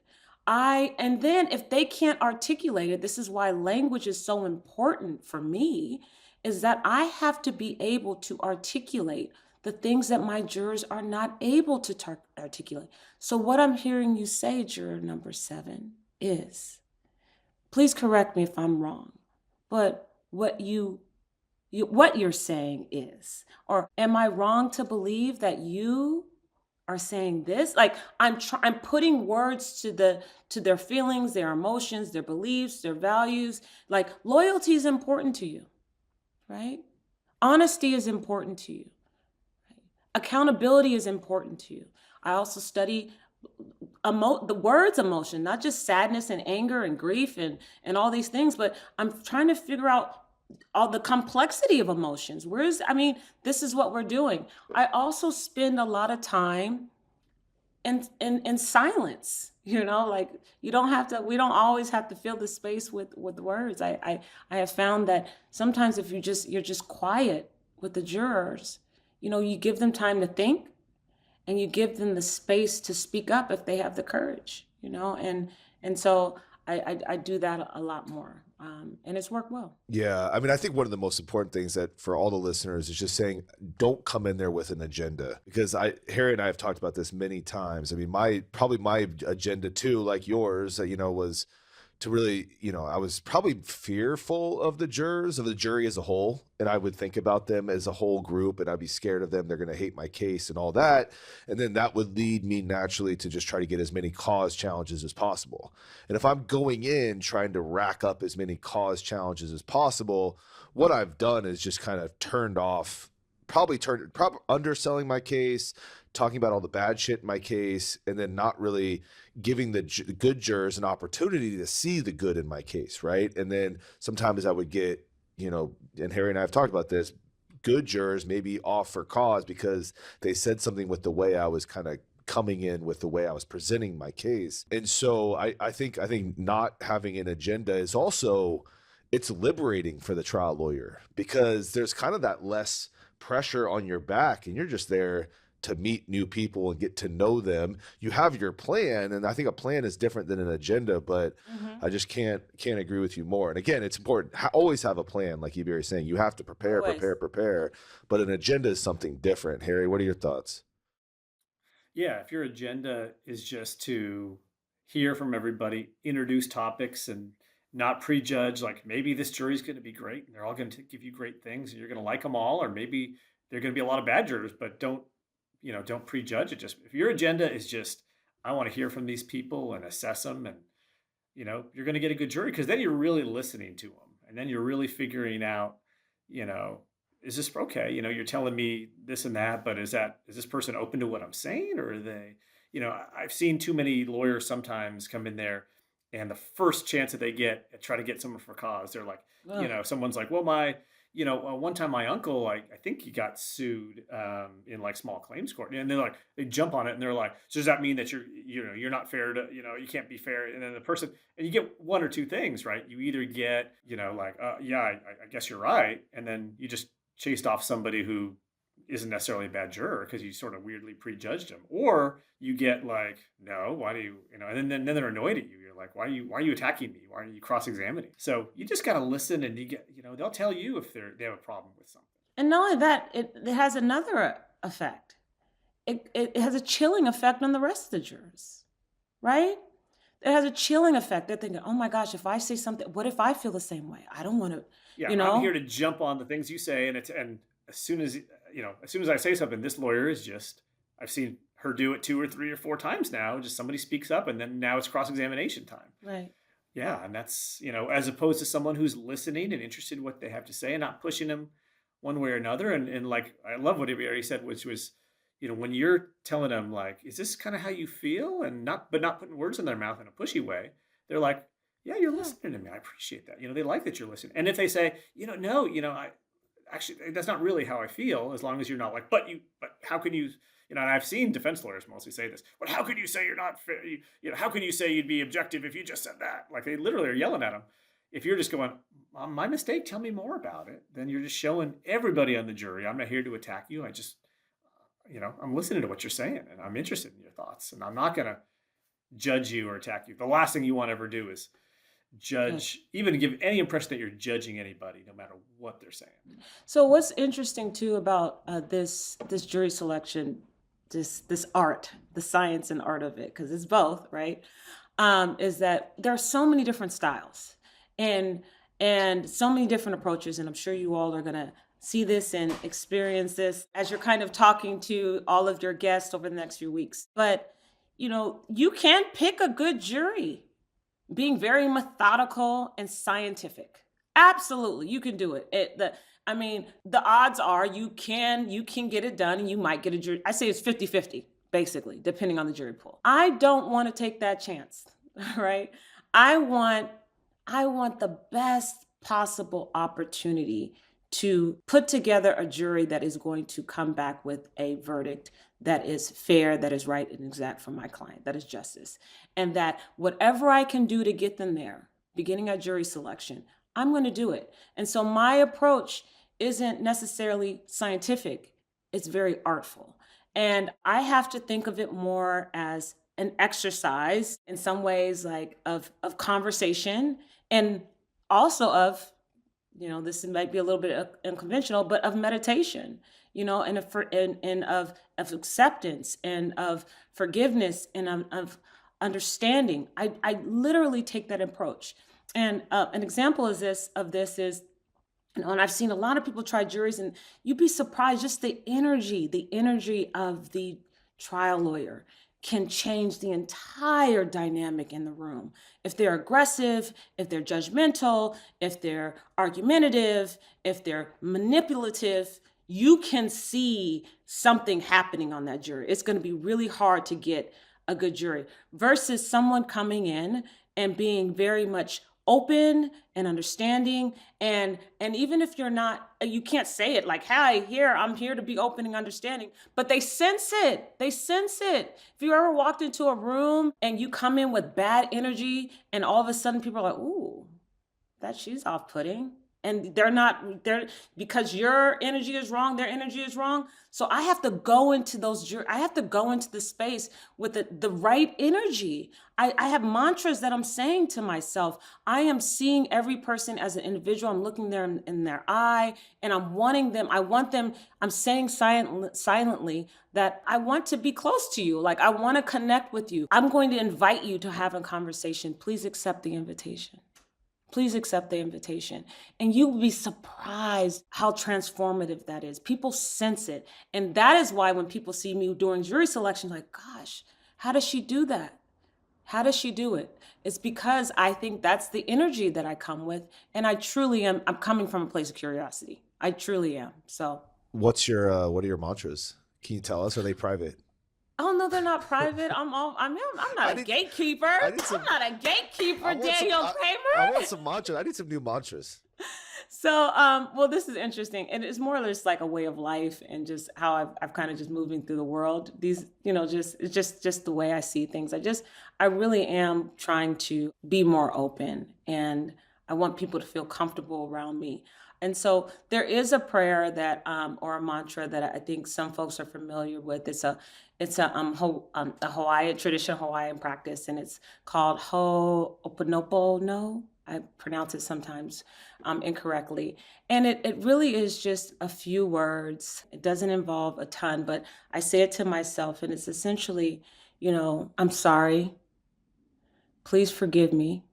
And then if they can't articulate it, this is why language is so important for me, is that I have to be able to articulate the things that my jurors are not able to articulate. So what I'm hearing you say, juror number 7, is, please correct me if I'm wrong, but what you're saying is, or am I wrong to believe that you are saying this? Like I'm putting words to their feelings, their emotions, their beliefs, their values. Like loyalty is important to you, right? Honesty is important to you. Right? Accountability is important to you. I also study the words emotion, not just sadness and anger and grief and all these things, but I'm trying to figure out all the complexity of emotions. This is what we're doing. I also spend a lot of time in silence, like we don't always have to fill the space with words. I have found that sometimes if you're just quiet with the jurors, you give them time to think and you give them the space to speak up if they have the courage, and so I do that a lot more. And it's worked well. Yeah. I think one of the most important things that for all the listeners is just saying, don't come in there with an agenda, because Harry and I have talked about this many times. My agenda too, like yours, was to really, I was probably fearful of the jurors, of the jury as a whole. And I would think about them as a whole group and I'd be scared of them. They're going to hate my case and all that. And then that would lead me naturally to just try to get as many cause challenges as possible. And if I'm going in trying to rack up as many cause challenges as possible, what I've done is just kind of probably underselling my case, talking about all the bad shit in my case, and then not really giving the good jurors an opportunity to see the good in my case, right? And then sometimes I would get, and Harry and I have talked about this, good jurors maybe off for cause because they said something with the way I was kind of coming in, with the way I was presenting my case. And so I think not having an agenda is also, it's liberating for the trial lawyer, because there's kind of that less pressure on your back and you're just there to meet new people and get to know them. You have your plan, and I think a plan is different than an agenda, but I just can't agree with you more. And again, it's important. Always have a plan, like Ibiere is saying. You have to prepare. But an agenda is something different. Harry, what are your thoughts? Yeah, if your agenda is just to hear from everybody, introduce topics, and not prejudge, like maybe this jury's going to be great and they're all going to give you great things and you're going to like them all, or maybe they're going to be a lot of bad jurors, but don't prejudge it. Just if your agenda is just, I want to hear from these people and assess them, and you're going to get a good jury, because then you're really listening to them, and then you're really figuring out, is this okay? You're telling me this and that, but is this person open to what I'm saying, or are they? I've seen too many lawyers sometimes come in there, and the first chance that they get, try to get someone for cause. They're like, someone's like, well, one time my uncle, I think he got sued in like small claims court, and they're like, they jump on it and they're like, so does that mean that you're not fair to, you can't be fair? And then the person, and you get one or two things, right? You either get, I guess you're right. And then you just chased off somebody who isn't necessarily a bad juror because you sort of weirdly prejudged him, or you get like, no, why do you, and then they're annoyed at you. You're like, why are you attacking me? Why are you cross-examining? So you just got to listen, and you get, they'll tell you if they have a problem with something. And not only that, it has another effect. It has a chilling effect on the rest of the jurors, right? It has a chilling effect. They're thinking, oh my gosh, if I say something, what if I feel the same way? I don't want to, I'm here to jump on the things you say, and as soon as I say something, this lawyer is just, I've seen her do it 2 or 3 or 4 times now. Just somebody speaks up, and then now it's cross-examination time. Right. Yeah, and that's, as opposed to someone who's listening and interested in what they have to say and not pushing them one way or another. And like, I love what Ibiere said, which was, when you're telling them like, is this kind of how you feel? And not putting words in their mouth in a pushy way. They're like, yeah, you're listening to me. I appreciate that. They like that you're listening. And if they say, no, actually, that's not really how I feel, as long as you're not like, but how can you, and I've seen defense lawyers mostly say this, but how can you say you're not fair? How can you say you'd be objective if you just said that? Like, they literally are yelling at them. If you're just going, my mistake, tell me more about it, then you're just showing everybody on the jury, I'm not here to attack you. I just, I'm listening to what you're saying and I'm interested in your thoughts, and I'm not going to judge you or attack you. The last thing you want to ever do is judge, even to give any impression that you're judging anybody, no matter what they're saying. So what's interesting too about this jury selection, this art, the science and art of it, because it's both, right? Is that there are so many different styles and so many different approaches, and I'm sure you all are gonna see this and experience this as you're kind of talking to all of your guests over the next few weeks. But you can't pick a good jury. Being very methodical and scientific. Absolutely, you can do it. The odds are you can get it done, and you might get a jury. I say it's 50-50, basically, depending on the jury pool. I don't want to take that chance, right? I want the best possible opportunity to put together a jury that is going to come back with a verdict that is fair, that is right and exact for my client, that is justice. And that whatever I can do to get them there, beginning at jury selection, I'm going to do it. And so my approach isn't necessarily scientific, it's very artful. And I have to think of it more as an exercise in some ways, like of conversation, and also of, this might be a little bit unconventional, but of meditation, and of acceptance and of forgiveness and of understanding. I literally take that approach. And an example of this is, and I've seen a lot of people try juries, and you'd be surprised just the energy of the trial lawyer can change the entire dynamic in the room. If they're aggressive, if they're judgmental, if they're argumentative, if they're manipulative, you can see something happening on that jury. It's going to be really hard to get a good jury versus someone coming in and being very much open and understanding. And even if you can't say it like, "Hi, I'm here to be open and understanding," but they sense it. If you ever walked into a room and you come in with bad energy and all of a sudden people are like, "Ooh, she's off-putting." And they're because your energy is wrong, their energy is wrong. So I have to go into the space with the right energy. I have mantras that I'm saying to myself. I am seeing every person as an individual. I'm looking them in their eye, and I'm saying silently that I want to be close to you. Like, I want to connect with you. I'm going to invite you to have a conversation. Please accept the invitation. Please accept the invitation. And you will be surprised how transformative that is. People sense it. And that is why when people see me during jury selection, like, gosh, how does she do that? How does she do it? It's because I think that's the energy that I come with. And I truly am. I'm coming from a place of curiosity. I truly am. So what are your mantras? Can you tell us? Are they private? Oh no, they're not private. I'm not a gatekeeper. I'm not a gatekeeper, Daniel Kramer. I want some mantras. I need some new mantras. So, well, this is interesting, and it's more or less like a way of life, and just how I've kind of just moving through the world. These, it's just the way I see things. I really am trying to be more open, and I want people to feel comfortable around me. And so there is a prayer that, or a mantra that I think some folks are familiar with. It's a Hawaiian traditional Hawaiian practice, and it's called Ho'oponopono. I pronounce it sometimes incorrectly. And it really is just a few words. It doesn't involve a ton, but I say it to myself, and it's essentially, I'm sorry. Please forgive me.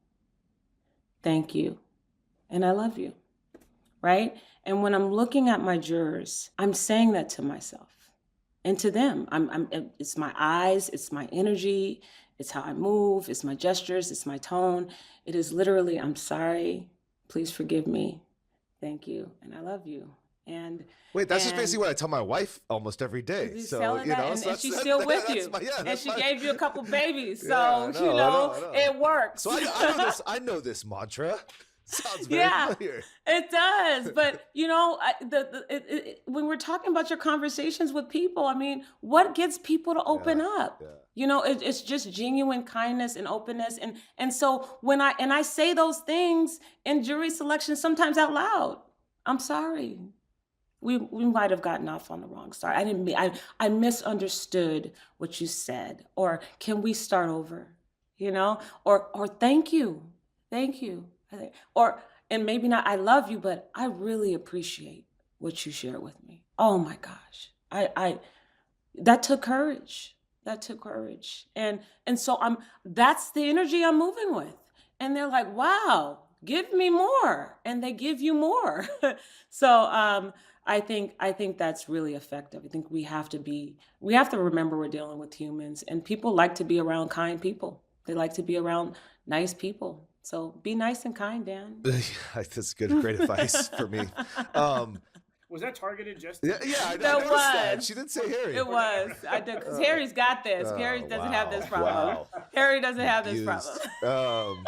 Thank you. And I love you. Right? And when I'm looking at my jurors, I'm saying that to myself and to them. It's my eyes, it's my energy, it's how I move, it's my gestures, it's my tone. It is literally, I'm sorry, please forgive me, thank you, and I love you. And wait, that's just basically what I tell my wife almost every day. So and she's still with you, and she gave you a couple babies, so it works. So I know this mantra. Sounds very familiar. It does. But, when we're talking about your conversations with people, what gets people to open up? Yeah. It's just genuine kindness and openness. And so when I say those things in jury selection, sometimes out loud, I'm sorry. We might have gotten off on the wrong start. I didn't mean, I misunderstood what you said. Or can we start over? Or thank you. Thank you. Or, and maybe not, I love you, but I really appreciate what you shared with me. Oh my gosh. That took courage. That took courage. And so that's the energy I'm moving with. And they're like, wow, give me more. And they give you more. So I think that's really effective. I think we have to remember we're dealing with humans, and people like to be around kind people. They like to be around nice people. So be nice and kind, Dan. That's good. Great advice for me. Was that targeted just? Yeah, I That noticed that. She didn't say Harry. It was. I did, because Harry's got this. Harry doesn't have this problem. Wow. Harry doesn't have this Abused. problem.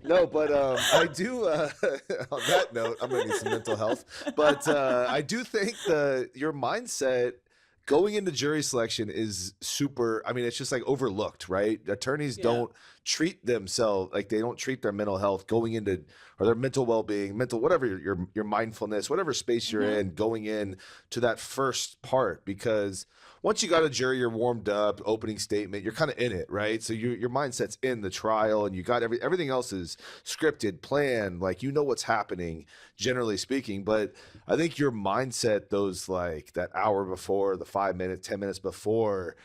No, but I do, on that note, I'm going to need some mental health. But I do think your mindset going into jury selection is super, I mean, it's just like overlooked, right? Attorneys don't treat themselves, like they don't treat their mental health going into, or their mental well-being, whatever your mindfulness, whatever space you're in, going in to that first part. Because once you got a jury, you're warmed up, opening statement, you're kind of in it, right? So your mindset's in the trial, and you got everything else is scripted, planned, like you know what's happening, generally speaking. But I think your mindset, those like that hour before, the 5 minutes, 10 minutes before,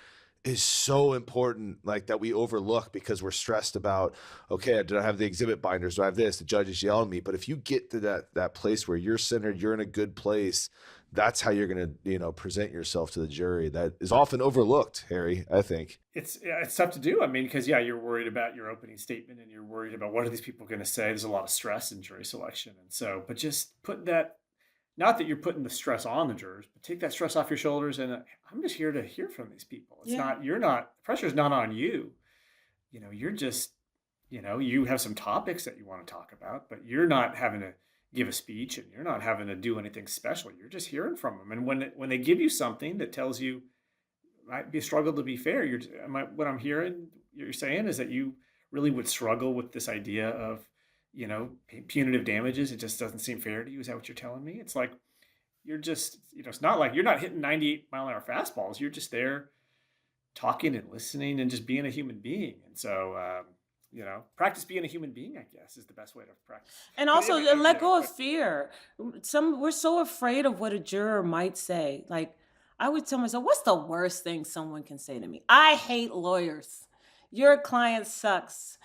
is so important, like that we overlook because we're stressed about, okay, did I have the exhibit binders? Do I have this? The judge is yelling at me. But if you get to that place where you're centered, you're in a good place, that's how you're going to, present yourself to the jury. That is often overlooked, Harry, I think. It's tough to do. I mean, because you're worried about your opening statement, and you're worried about what are these people going to say. There's a lot of stress in jury selection. And so, but just put that, not that you're putting the stress on the jurors, but take that stress off your shoulders. And I'm just here to hear from these people. It's the pressure's not on you. You're just, you have some topics that you want to talk about, but you're not having to give a speech, and you're not having to do anything special. You're just hearing from them. And when they give you something that tells you might be a struggle to be fair, what I'm hearing you're saying is that you really would struggle with this idea of, punitive damages. It just doesn't seem fair to you. Is that what you're telling me? It's like, you're just, it's not like you're not hitting 98-mile-an-hour fastballs. You're just there talking and listening and just being a human being. And so, practice being a human being, I guess, is the best way to practice. And also let go of fear. We're so afraid of what a juror might say. Like, I would tell myself, what's the worst thing someone can say to me? I hate lawyers. Your client sucks.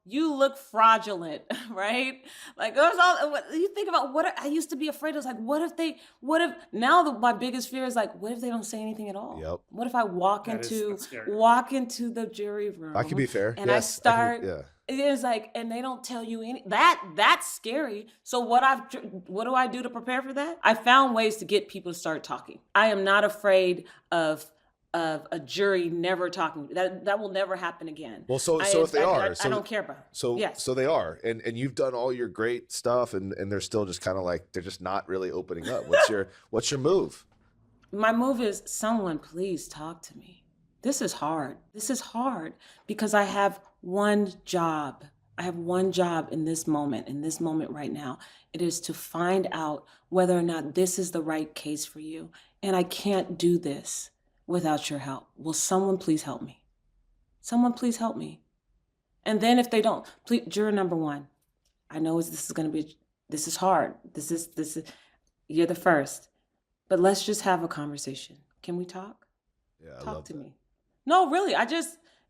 You look fraudulent, right? Like, there's all you think about. What I used to be afraid of, like, my biggest fear is like, what if they don't say anything at all? Yep. What if I walk into the jury room? I can be fair. And I start. It's like, and they don't tell you that's scary. So what do I do to prepare for that? I found ways to get people to start talking. I am not afraid of a jury never talking. That will never happen again. Well, so if they are, I don't care about it. So they are, and you've done all your great stuff, and they're still just kind of like, they're just not really opening up. What's your move? My move is, someone please talk to me. This is hard. This is hard because I have one job. I have one job in this moment right now. It is to find out whether or not this is the right case for you. And I can't do this without your help. Will someone please help me? Someone please help me. And then if they don't, please, juror number one, I know this is hard. This is, you're the first, but let's just have a conversation. Can we talk? Yeah, talk to me. No, really,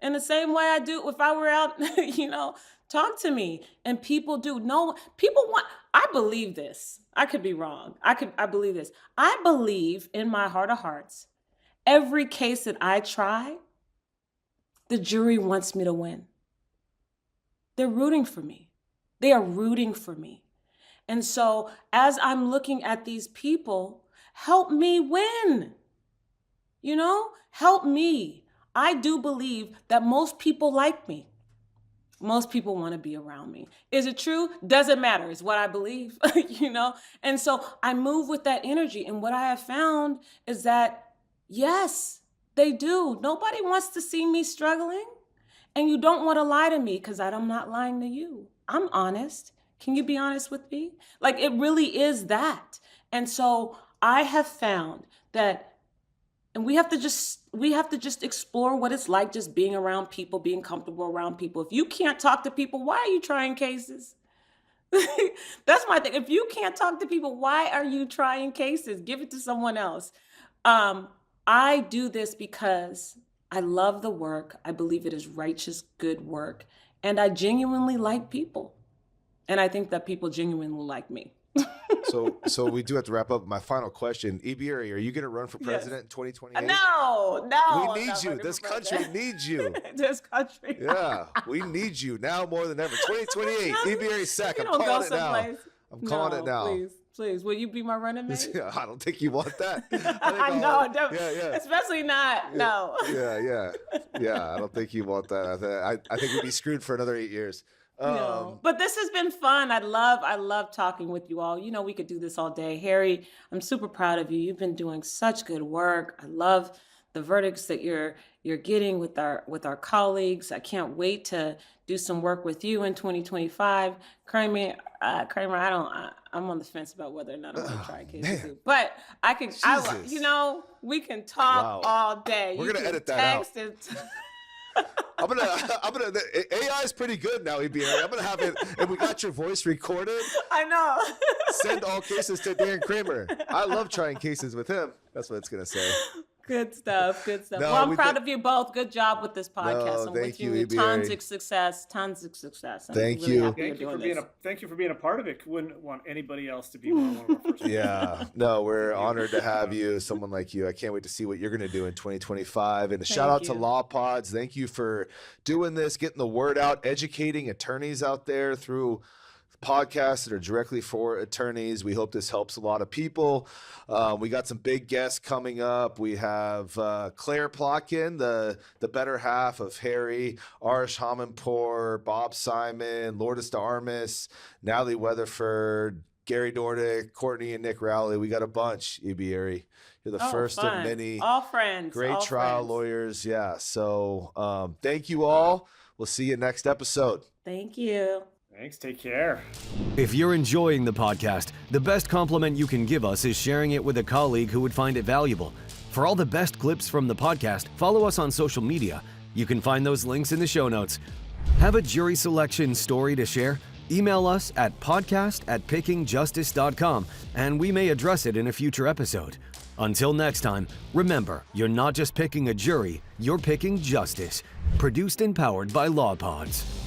in the same way I do if I were out, talk to me. And people do. No, people want, I believe this. I could be wrong. I believe this. I believe in my heart of hearts, every case that I try, the jury wants me to win. They're rooting for me. They are rooting for me. And so as I'm looking at these people, help me win. Help me. I do believe that most people like me. Most people want to be around me. Is it true? Doesn't matter. It's what I believe, And so I move with that energy. And what I have found is that, yes, they do. Nobody wants to see me struggling. And you don't want to lie to me because I'm not lying to you. I'm honest. Can you be honest with me? Like, it really is that. And so I have found that, and we have to just explore what it's like just being around people, being comfortable around people. If you can't talk to people, why are you trying cases? That's my thing. If you can't talk to people, why are you trying cases? Give it to someone else. I do this because I love the work. I believe it is righteous, good work. And I genuinely like people. And I think that people genuinely like me. So we do have to wrap up. My final question, Ibiere, are you going to run for president in 2028? No. We need you. This country needs you. This country. Yeah, we need you now more than ever. 2028, Ibiere Seck. I'm You don't go calling it now. someplace. I'm calling it now. Please. Will you be my running mate? I don't think you want that. I know. Yeah. Especially not. No. Yeah. I don't think you want that. I think we'd be screwed for another 8 years. No. But this has been fun. I love talking with you all. You know, we could do this all day. Harry, I'm super proud of you. You've been doing such good work. I love the verdicts that you're getting with our colleagues. I can't wait to do some work with you in 2025. Kramer, I'm on the fence about whether or not I'm going to try a case with you. But we can talk all day. We're going to edit that out. I'm gonna. AI is pretty good now, Ibiere. I'm gonna have it, and we got your voice recorded. I know. Send all cases to Dan Kramer. I love trying cases with him. That's what it's gonna say. Good stuff. No, Well, I'm proud of you both. Good job with this podcast. I'm thank with you, Ibiere. Tons of success. I'm Thank really you. happy you're doing this. Thank you for being a part of it. Wouldn't want anybody else to be one of our first. Yeah. No, we're honored to have you. Someone like you. I can't wait to see what you're gonna do in 2025. And a shout out to Law Pods. Thank you for doing this, getting the word out, educating attorneys out there through podcasts that are directly for attorneys. We hope this helps a lot of people. We got some big guests coming up. We have Claire Plotkin, the better half of Harry, Arish Hamanpour, Bob Simon, Lourdes de Armas, Natalie Weatherford, Gary Nordick, Courtney and Nick Rowley. We got a bunch, Ibiere. You're the first fun. of many. All friends. Great trial lawyers. Yeah. So thank you all. We'll see you next episode. Thank you. Thanks. Take care. If you're enjoying the podcast, the best compliment you can give us is sharing it with a colleague who would find it valuable. For all the best clips from the podcast, follow us on social media. You can find those links in the show notes. Have a jury selection story to share? Email us at podcast@pickingjustice.com, and we may address it in a future episode. Until next time, remember, you're not just picking a jury, you're picking justice. Produced and powered by Law Pods.